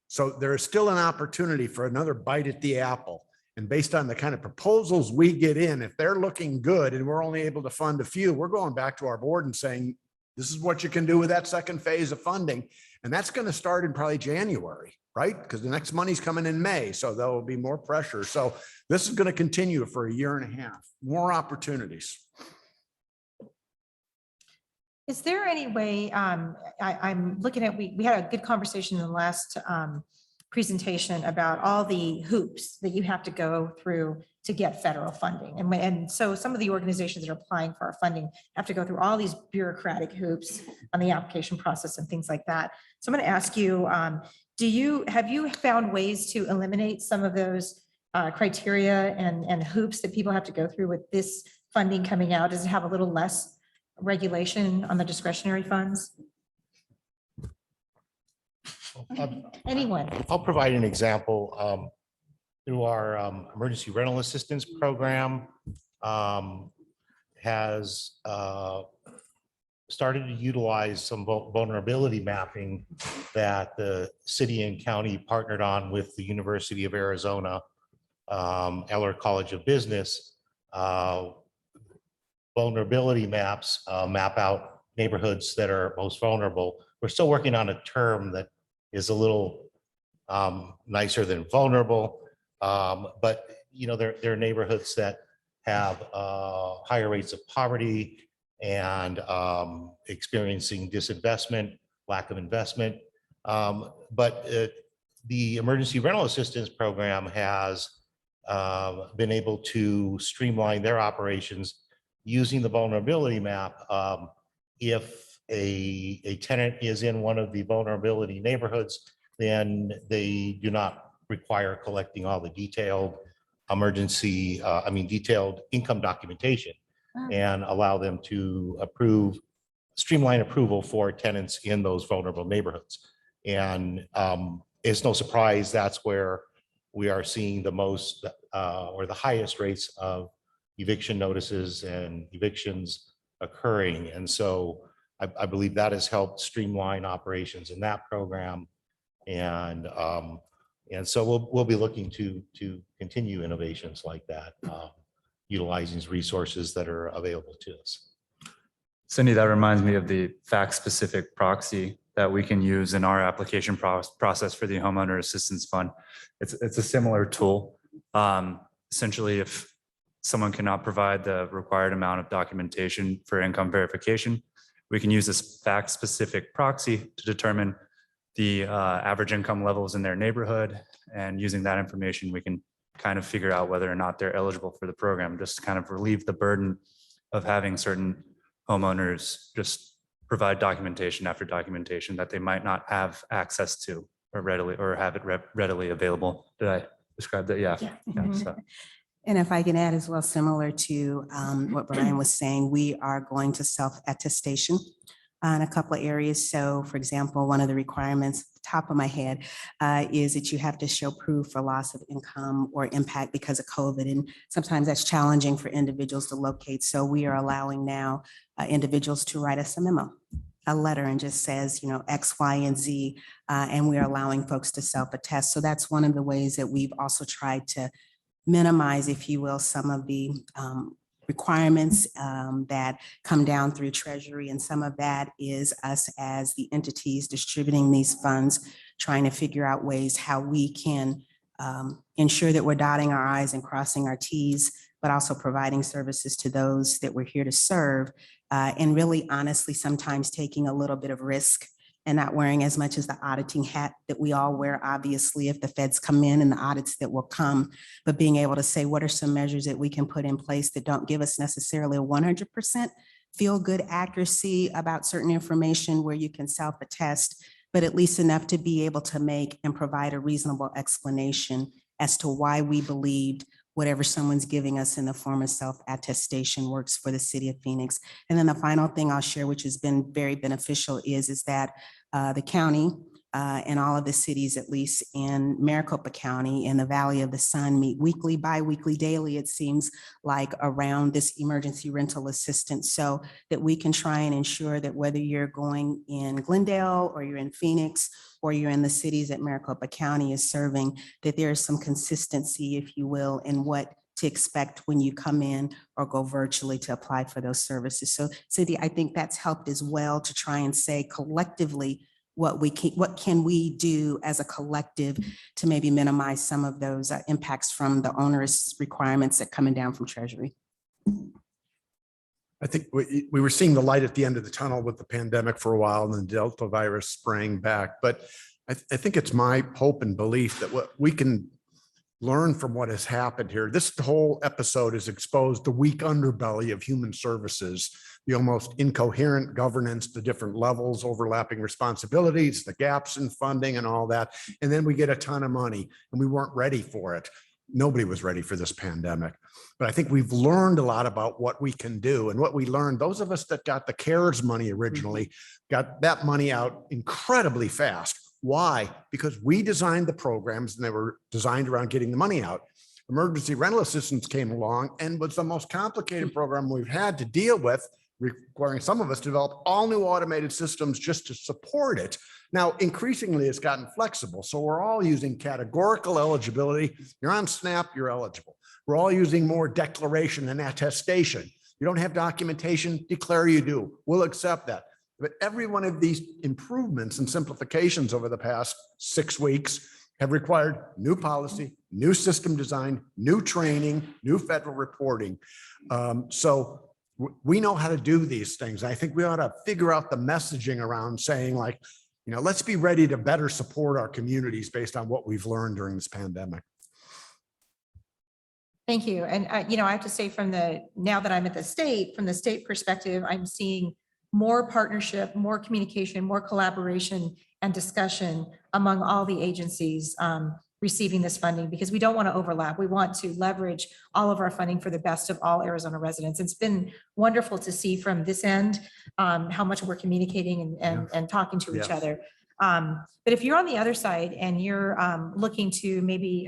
So there is still an opportunity for another bite at the apple. And based on the kind of proposals we get in, if they're looking good and we're only able to fund a few, we're going back to our board and saying, this is what you can do with that second phase of funding. And that's going to start in probably January, right? Because the next money's coming in May. So there will be more pressure. So this is going to continue for a year and a half, more opportunities. Is there any way, I'm looking at, we had a good conversation in the last presentation about all the hoops that you have to go through to get federal funding. And so some of the organizations that are applying for our funding have to go through all these bureaucratic hoops on the application process and things like that. So I'm going to ask you, have you found ways to eliminate some of those criteria and hoops that people have to go through with this funding coming out? Does it have a little less regulation on the discretionary funds? Anyone? I'll provide an example. Through our emergency rental assistance program, has started to utilize some vulnerability mapping that the city and county partnered on with the University of Arizona, Eller College of Business. Vulnerability maps map out neighborhoods that are most vulnerable. We're still working on a term that is a little nicer than vulnerable. But there are neighborhoods that have higher rates of poverty and experiencing disinvestment, lack of investment. But the emergency rental assistance program has been able to streamline their operations using the vulnerability map. If a tenant is in one of the vulnerability neighborhoods, then they do not require collecting all the detailed detailed income documentation, and allow them to streamline approval for tenants in those vulnerable neighborhoods. And it's no surprise that's where we are seeing the most or the highest rates of eviction notices and evictions occurring. And so I believe that has helped streamline operations in that program. And so we'll be looking to continue innovations like that, utilizing resources that are available to us. Cindy, that reminds me of the fact-specific proxy that we can use in our application process for the homeowner assistance fund. It's a similar tool. Essentially, if someone cannot provide the required amount of documentation for income verification, we can use this fact-specific proxy to determine the average income levels in their neighborhood. And using that information, we can kind of figure out whether or not they're eligible for the program, just to kind of relieve the burden of having certain homeowners just provide documentation after documentation that they might not have access to or have it readily available. Did I describe that? Yeah. Mhm. So. And if I can add as well, similar to what Brian was saying, we are going to self-attestation in a couple of areas. So for example, one of the requirements, top of my head, is that you have to show proof for loss of income or impact because of COVID. And sometimes that's challenging for individuals to locate. So we are allowing now individuals to write us a memo, a letter, and just says, X, Y, and Z. And we are allowing folks to self-attest. So that's one of the ways that we've also tried to minimize, if you will, some of the requirements that come down through Treasury. And some of that is us as the entities distributing these funds, trying to figure out ways how we can ensure that we're dotting our I's and crossing our T's, but also providing services to those that we're here to serve. And really, honestly, sometimes taking a little bit of risk and not wearing as much as the auditing hat that we all wear, obviously, if the feds come in and the audits that will come, but being able to say, what are some measures that we can put in place that don't give us necessarily a 100% feel good accuracy about certain information where you can self-attest, but at least enough to be able to make and provide a reasonable explanation as to why we believed whatever someone's giving us in the form of self-attestation works for the city of Phoenix. And then the final thing I'll share, which has been very beneficial, is that the county and all of the cities, at least in Maricopa County and the Valley of the Sun, meet weekly, bi-weekly, daily, it seems like, around this emergency rental assistance, so that we can try and ensure that whether you're going in Glendale or you're in Phoenix or you're in the cities that Maricopa County is serving, that there is some consistency, if you will, in what to expect when you come in or go virtually to apply for those services. So Cindy, I think that's helped as well to try and say collectively what can we do as a collective to maybe minimize some of those impacts from the onerous requirements that coming down from Treasury. I think we were seeing the light at the end of the tunnel with the pandemic for a while, and then Delta virus sprang back. But I think it's my hope and belief that what we can learn from what has happened here. This whole episode has exposed the weak underbelly of human services, the almost incoherent governance, the different levels, overlapping responsibilities, the gaps in funding and all that. And then we get a ton of money and we weren't ready for it. Nobody was ready for this pandemic. But I think we've learned a lot about what we can do. And what we learned, those of us that got the CARES money originally, got that money out incredibly fast. Why? Because we designed the programs and they were designed around getting the money out. Emergency rental assistance came along and was the most complicated program we've had to deal with, requiring some of us to develop all new automated systems just to support it. Now, increasingly, it's gotten flexible. So we're all using categorical eligibility. You're on SNAP, you're eligible. We're all using more declaration and attestation. You don't have documentation, declare you do. We'll accept that. But every one of these improvements and simplifications over the past 6 weeks have required new policy, new system design, new training, new federal reporting. So we know how to do these things. I think we ought to figure out the messaging around saying like, let's be ready to better support our communities based on what we've learned during this pandemic. Thank you. And, I have to say now that I'm at from the state perspective, I'm seeing more partnership, more communication, more collaboration and discussion among all the agencies receiving this funding, because we don't want to overlap. We want to leverage all of our funding for the best of all Arizona residents. It's been wonderful to see from this end how much we're communicating and talking to each other. But if you're on the other side and you're looking to maybe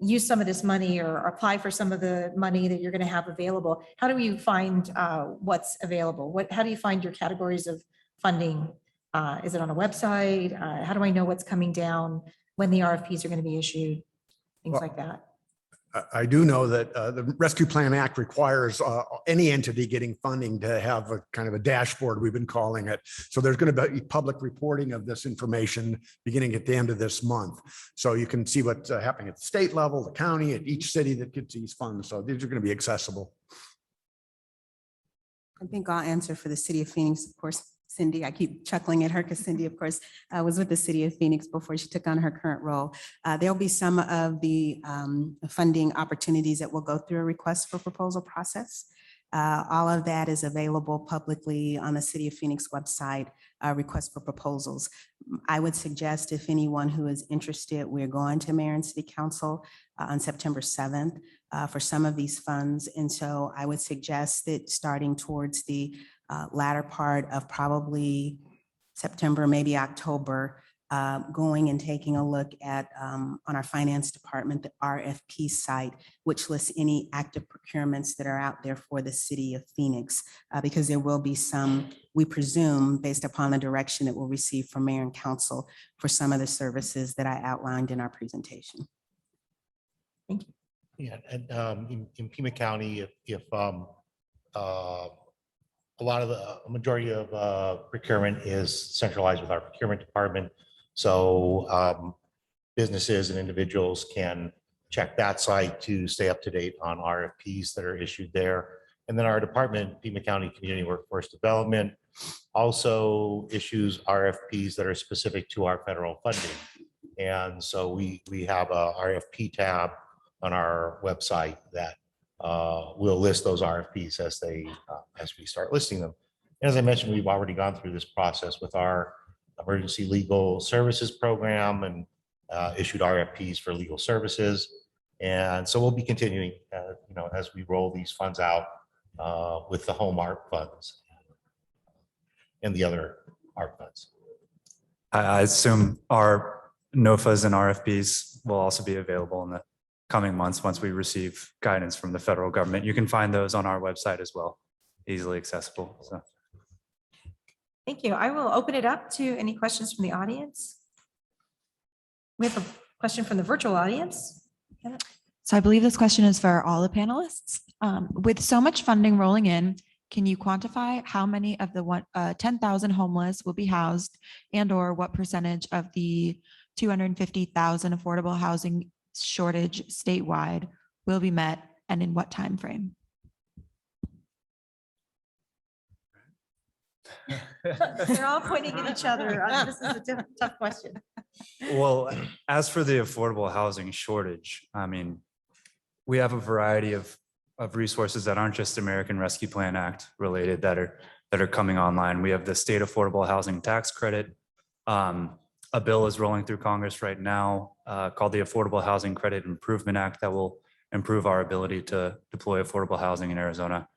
use some of this money or apply for some of the money that you're going to have available, how do you find what's available? How do you find your categories of funding? Is it on a website? How do I know what's coming down, when the RFPs are going to be issued, things like that? I do know that the Rescue Plan Act requires any entity getting funding to have a kind of a dashboard, we've been calling it. So there's going to be public reporting of this information beginning at the end of this month. So you can see what's happening at the state level, the county, at each city that gets these funds. So these are going to be accessible. I think I'll answer for the city of Phoenix, of course. Cindy, I keep chuckling at her because Cindy, of course, was with the city of Phoenix before she took on her current role. There'll be some of the funding opportunities that will go through a request for proposal process. All of that is available publicly on the City of Phoenix website, request for proposals. I would suggest if anyone who is interested, we're going to Mayor and City Council on September 7th for some of these funds. And so I would suggest that starting towards the latter part of probably September, maybe October, going and taking a look at on our finance department, the RFP site, which lists any active procurements that are out there for the city of Phoenix, because there will be some, we presume, based upon the direction that we'll receive from mayor and council for some of the services that I outlined in our presentation. Thank you. Yeah, and in Pima County, if a lot of the majority of procurement is centralized with our procurement department. So businesses and individuals can check that site to stay up to date on RFPs that are issued there. And then our department, Pima County Community Workforce Development, also issues RFPs that are specific to our federal funding. And so we have a RFP tab on our website that we'll list those RFPs as we start listing them. And as I mentioned, we've already gone through this process with our emergency legal services program and issued RFPs for legal services. And so we'll be continuing, as we roll these funds out with the home ARP funds and the other ARP funds. I assume our NOFAs and RFPs will also be available in the coming months once we receive guidance from the federal government. You can find those on our website as well, easily accessible. So. Thank you. I will open it up to any questions from the audience. We have a question from the virtual audience. So I believe this question is for all the panelists. With so much funding rolling in, can you quantify how many of the 10,000 homeless will be housed, and or what percentage of the 250,000 affordable housing shortage statewide will be met, and in what time frame? They're all pointing at each other. This is a tough question. Well, as for the affordable housing shortage, I mean, we have a variety of resources that aren't just American Rescue Plan Act related that are coming online. We have the state affordable housing tax credit. A bill is rolling through Congress right now called the Affordable Housing Credit Improvement Act that will improve our ability to deploy affordable housing in Arizona.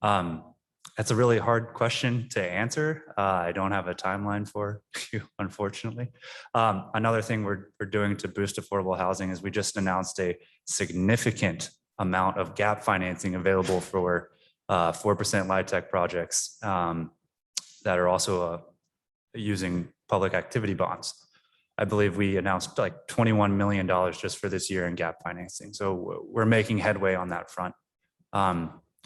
That's a really hard question to answer. I don't have a timeline for you, unfortunately. Another thing we're doing to boost affordable housing is we just announced a significant amount of gap financing available for 4% LIHTC projects that are also using public activity bonds. I believe we announced like $21 million just for this year in gap financing. So we're making headway on that front.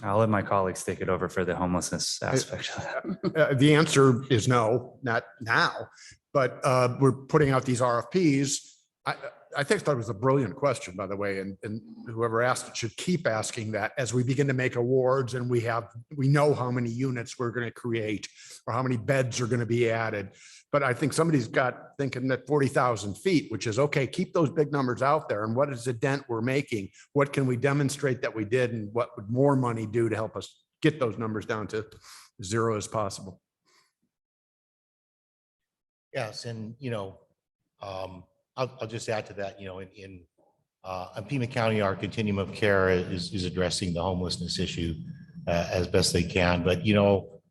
I'll let my colleagues take it over for the homelessness aspect of that. The answer is no, not now, but we're putting out these RFPs. I think that was a brilliant question, by the way, and whoever asked it should keep asking that as we begin to make awards and we know how many units we're going to create or how many beds are going to be added. But I think somebody's got thinking that 40,000 feet, which is okay, keep those big numbers out there. And what is the dent we're making? What can we demonstrate that we did? And what would more money do to help us get those numbers down to zero as possible? Yes, and I'll just add to that, in Pima County, our continuum of care is addressing the homelessness issue as best they can. But,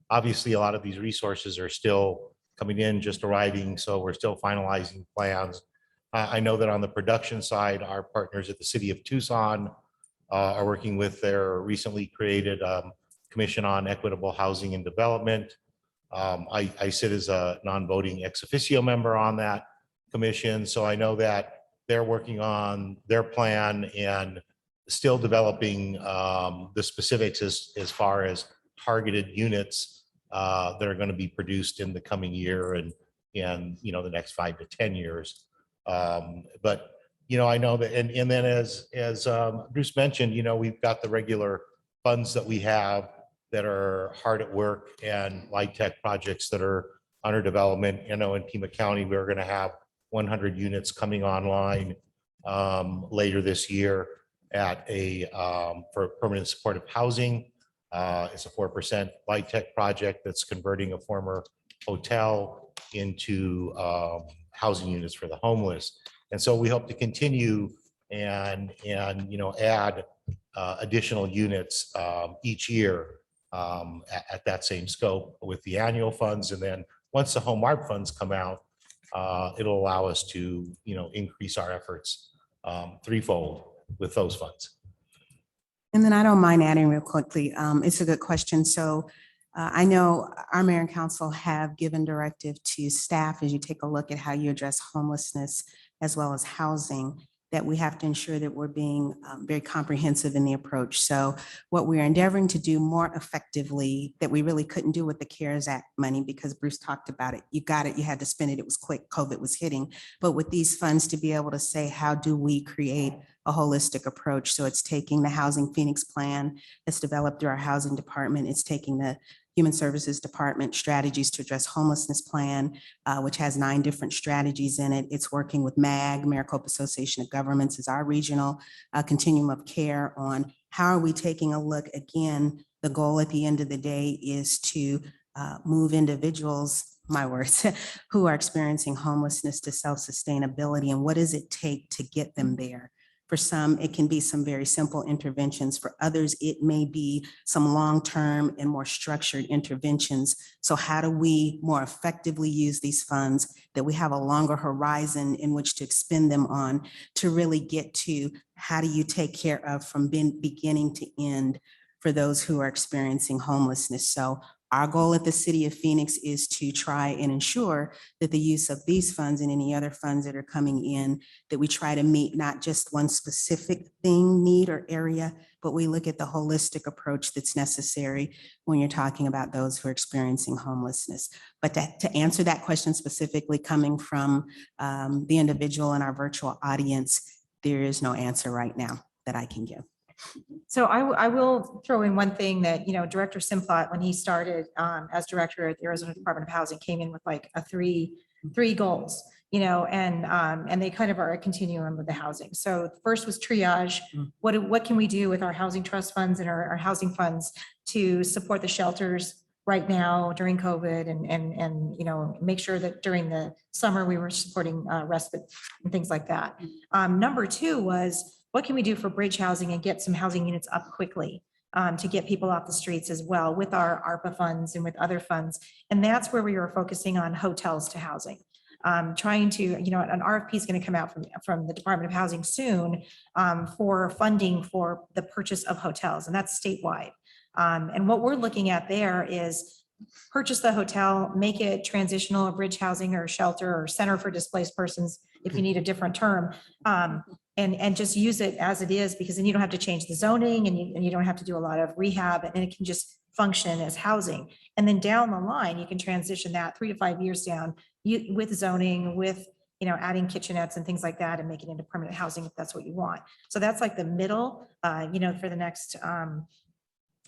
obviously a lot of these resources are still coming in, just arriving. So we're still finalizing plans. I know that on the production side, our partners at the city of Tucson are working with their recently created Commission on Equitable Housing and Development. I sit as a non-voting ex officio member on that commission. So I know that they're working on their plan and still developing the specifics as far as targeted units that are going to be produced in the coming year and the next 5 to 10 years. But I know that, and then as Bruce mentioned, we've got the regular funds that we have that are hard at work and LIHTC projects that are under development. In Pima County, we're going to have 100 units coming online later this year at for permanent supportive housing. It's a 4% LIHTC project that's converting a former hotel into housing units for the homeless. And so we hope to continue and add additional units each year at that same scope with the annual funds. And then once the home ARP funds come out, it'll allow us to increase our efforts threefold with those funds. And then I don't mind adding real quickly. It's a good question. So I know our mayor and council have given directive to staff as you take a look at how you address homelessness as well as housing, that we have to ensure that we're being very comprehensive in the approach. So what we're endeavoring to do more effectively that we really couldn't do with the CARES Act money, because Bruce talked about it. You got it, you had to spend it, it was quick, COVID was hitting. But with these funds to be able to say, how do we create a holistic approach? So it's taking the Housing Phoenix plan that's developed through our housing department. It's taking the Human Services Department strategies to address homelessness plan, which has 9 different strategies in it. It's working with MAG, Maricopa Association of Governments, is our regional continuum of care on how are we taking a look. Again, the goal at the end of the day is to move individuals, my words, who are experiencing homelessness to self-sustainability, and what does it take to get them there? For some, it can be some very simple interventions. For others, it may be some long-term and more structured interventions. So how do we more effectively use these funds that we have a longer horizon in which to expend them on to really get to how do you take care of from beginning to end for those who are experiencing homelessness? So our goal at the City of Phoenix is to try and ensure that the use of these funds and any other funds that are coming in, that we try to meet not just one specific thing, need, or area, but we look at the holistic approach that's necessary when you're talking about those who are experiencing homelessness. But to answer that question specifically coming from the individual in our virtual audience, there is no answer right now that I can give. So I will throw in one thing that, Director Simplot, when he started as director at the Arizona Department of Housing, came in with like three goals. and they kind of are a continuum of the housing. So first was triage. What can we do with our housing trust funds and our housing funds to support the shelters right now during COVID and make sure that during the summer we were supporting respite and things like that. Number two was, what can we do for bridge housing and get some housing units up quickly to get people off the streets as well with our ARPA funds and with other funds. And that's where we were focusing on hotels to housing. Trying to, an RFP is going to come out from the Department of Housing soon for funding for the purchase of hotels, and that's statewide. And what we're looking at there is purchase the hotel, make it transitional, a bridge housing or shelter or center for displaced persons, if you need a different term, and just use it as it is, because then you don't have to change the zoning and you don't have to do a lot of rehab, and it can just function as housing. And then down the line, you can transition that 3 to 5 years down with zoning, with adding kitchenettes and things like that, and make it into permanent housing if that's what you want. So that's like the middle, for the next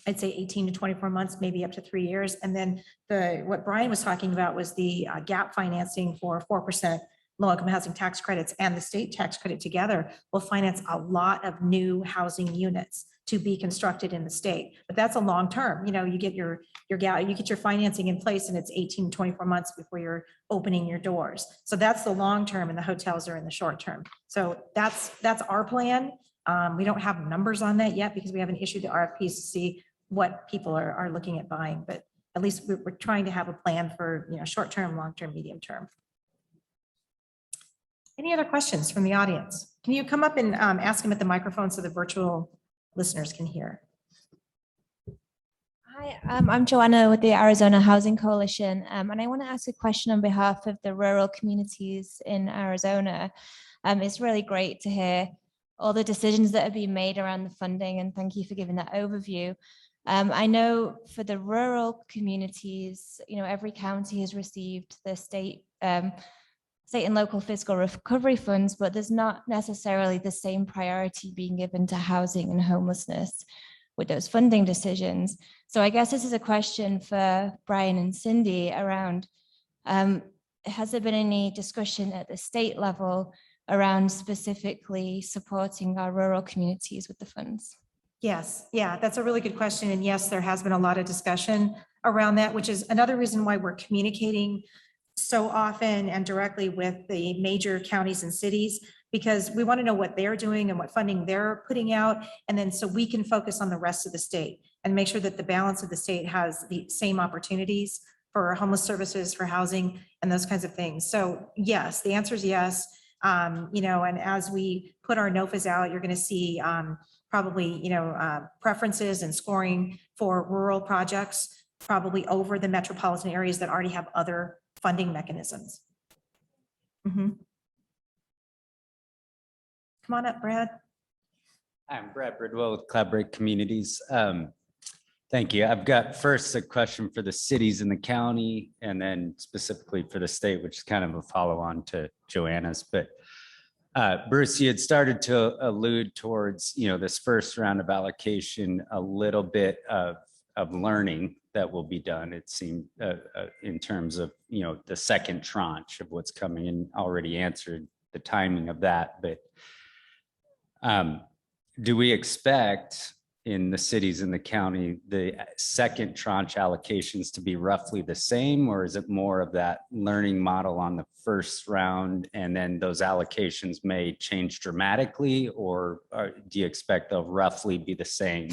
I'd say 18 to 24 months, maybe up to 3 years. And then what Brian was talking about was the gap financing for 4% low-income housing tax credits, and the state tax credit together will finance a lot of new housing units to be constructed in the state. But that's a long term. You get your financing in place, and it's 18 to 24 months before you're opening your doors. So that's the long term, and the hotels are in the short term. So that's our plan. We don't have numbers on that yet because we haven't issued the RFPs to see what people are looking at buying, but at least we're trying to have a plan for short term, long term, medium term. Any other questions from the audience? Can you come up and ask them at the microphone so the virtual listeners can hear? Hi, I'm Joanna with the Arizona Housing Coalition, and I want to ask a question on behalf of the rural communities in Arizona. It's really great to hear all the decisions that are being made around the funding, and thank you for giving that overview. I know for the rural communities, every county has received the state and local fiscal recovery funds, but there's not necessarily the same priority being given to housing and homelessness with those funding decisions. So I guess this is a question for Brian and Cindy around, has there been any discussion at the state level around specifically supporting our rural communities with the funds? Yes, yeah, that's a really good question. And yes, there has been a lot of discussion around that, which is another reason why we're communicating so often and directly with the major counties and cities, because we want to know what they're doing and what funding they're putting out. And then so we can focus on the rest of the state and make sure that the balance of the state has the same opportunities for homeless services, for housing, and those kinds of things. So yes, the answer is yes. And as we put our NOFAs out, you're going to see probably, preferences and scoring for rural projects, probably over the metropolitan areas that already have other funding mechanisms. Come on up, Brad. I'm Brad Bridwell with Collaborate Communities. Thank you. I've got first a question for the cities in the county, and then specifically for the state, which is kind of a follow-on to Joanna's. But Bruce, you had started to allude towards, this first round of allocation, a little bit of learning that will be done, it seemed, in terms of, the second tranche of what's coming, and already answered the timing of that. But do we expect in the cities in the county, the second tranche allocations to be roughly the same, or is it more of that learning model on the first round, and then those allocations may change dramatically, or do you expect they'll roughly be the same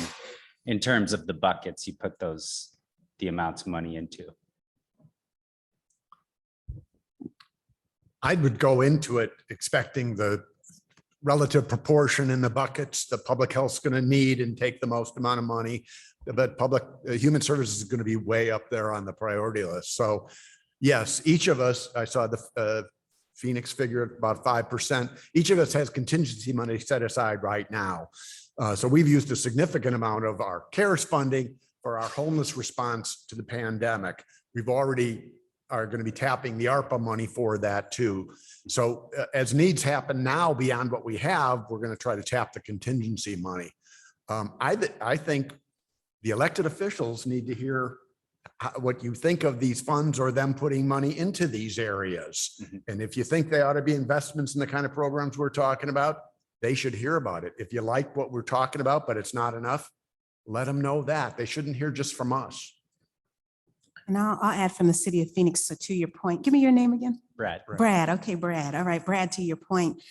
in terms of the buckets you put the amounts of money into? I would go into it expecting the relative proportion in the buckets the public health's going to need and take the most amount of money, but human services is going to be way up there on the priority list. So yes, each of us, I saw the Phoenix figure at about 5%. Each of us has contingency money set aside right now. So we've used a significant amount of our CARES funding for our homeless response to the pandemic. We've already are going to be tapping the ARPA money for that too. So as needs happen now beyond what we have, we're going to try to tap the contingency money. I think the elected officials need to hear what you think of these funds or them putting money into these areas. Mhm. And if you think they ought to be investments in the kind of programs we're talking about, they should hear about it. If you like what we're talking about, but it's not enough, let them know that. They shouldn't hear just from us. And I'll add from the city of Phoenix. So to your point, give me your name again. Brad. Brad, okay, Brad. All right, Brad, to your point,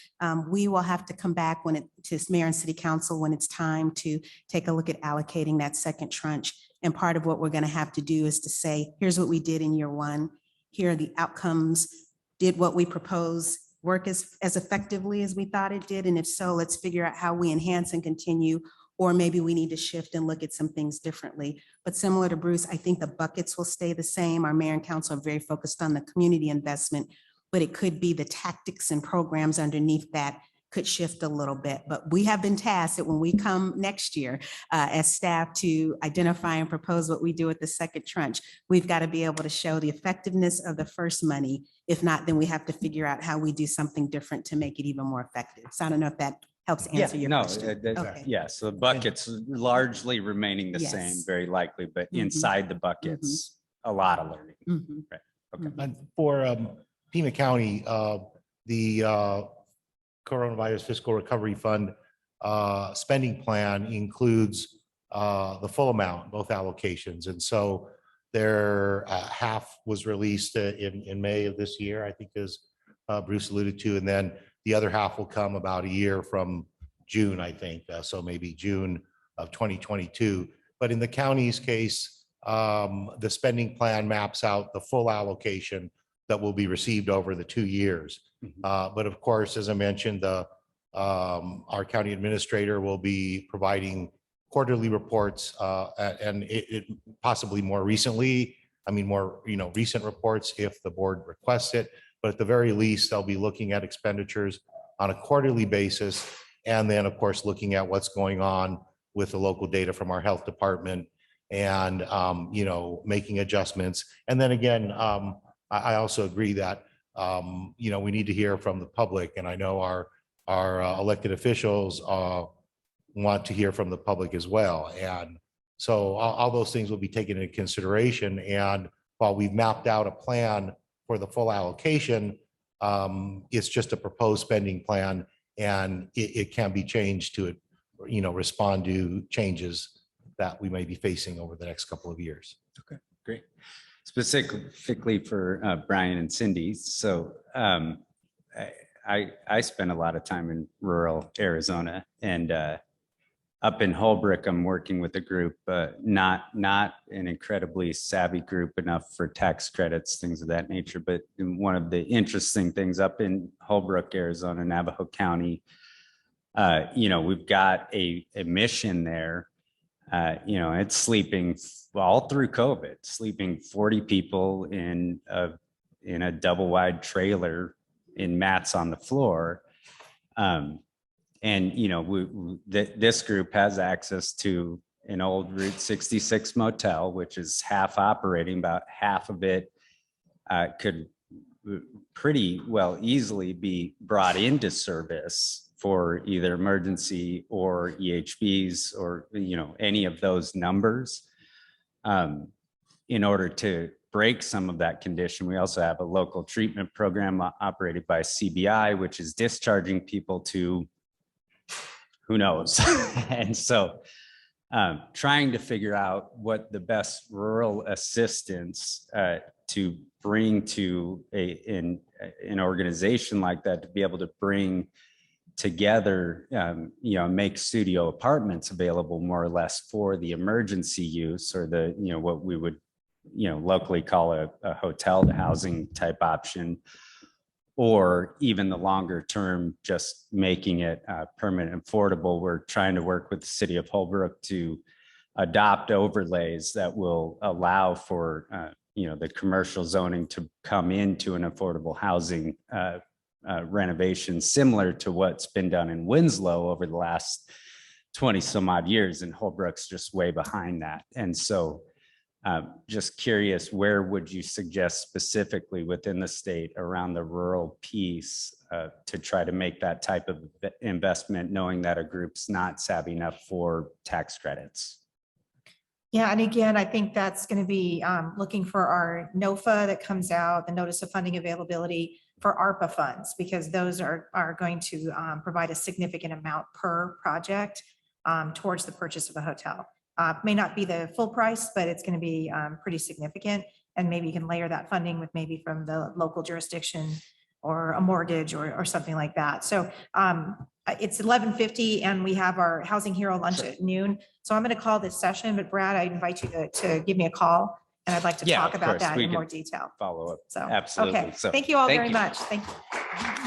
we will have to come back to mayor and city council when it's time to take a look at allocating that second tranche. And part of what we're going to have to do is to say, here's what we did in year one. Here are the outcomes. Did what we propose work as effectively as we thought it did? And if so, let's figure out how we enhance and continue, or maybe we need to shift and look at some things differently. But similar to Bruce, I think the buckets will stay the same. Our mayor and council are very focused on the community investment, but it could be the tactics and programs underneath that could shift a little bit. But we have been tasked that when we come next year as staff to identify and propose what we do with the second tranche, we've got to be able to show the effectiveness of the first money. If not, then we have to figure out how we do something different to make it even more effective. So I don't know if that helps answer your No, question. Okay. yeah, so the buckets largely remaining the same, Yes. very likely, but Mhm. inside the buckets, a lot of learning. Mhm. Okay. And for Pima County, the Coronavirus Fiscal Recovery Fund spending plan includes the full amount, both allocations. And so their half was released in May of this year, I think, as Bruce alluded to. And then the other half will come about a year from June, I think. So maybe June of 2022. But in the county's case, the spending plan maps out the full allocation that will be received over the 2 years. But of course, as I mentioned, our county administrator will be providing quarterly reports and it possibly more recently, more recent reports if the board requests it. But at the very least, they'll be looking at expenditures on a quarterly basis. And then, of course, looking at what's going on with the local data from our health department and, making adjustments. And then again, I also agree that, we need to hear from the public. And I know our elected officials want to hear from the public as well. And so all those things will be taken into consideration. And while we've mapped out a plan for the full allocation, it's just a proposed spending plan, and it can be changed to, respond to changes that we may be facing over the next couple of years. Okay, great. Specifically for Brian and Cindy. So I spend a lot of time in rural Arizona, and up in Holbrook, I'm working with a group, not an incredibly savvy group enough for tax credits, things of that nature. But one of the interesting things up in Holbrook, Arizona, Navajo County, we've got a mission there. It's sleeping all through COVID, sleeping 40 people in a double wide trailer in mats on the floor. This group has access to an old Route 66 motel, which is half operating. About half of it could pretty well easily be brought into service for either emergency or EHBs or, any of those numbers. In order to break some of that condition, we also have a local treatment program operated by CBI, which is discharging people to who knows. And so trying to figure out what the best rural assistance to bring to an organization like that, to be able to bring together, make studio apartments available more or less for the emergency use, or the, what we would, locally call a hotel to housing type option, or even the longer term, just making it permanent and affordable. We're trying to work with the city of Holbrook to adopt overlays that will allow for, the commercial zoning to come into an affordable housing renovation, similar to what's been done in Winslow over the last 20 some odd years, and Holbrook's just way behind that. And so just curious, where would you suggest specifically within the state around the rural piece to try to make that type of investment, knowing that a group's not savvy enough for tax credits? Yeah, and again, I think that's going to be looking for our NOFA that comes out, the Notice of Funding Availability for ARPA funds, because those are going to provide a significant amount per project towards the purchase of a hotel. May not be the full price, but it's going to be pretty significant. And maybe you can layer that funding with maybe from the local jurisdiction or a mortgage or something like that. So it's 11:50 and we have our Housing Hero lunch at noon. So I'm going to call this session, but Brad, I invite you to give me a call and I'd like to Yeah, talk of about course, that we in more can detail. Follow up. So, Absolutely. okay. So, Thank you all thank very you. much. Thank you.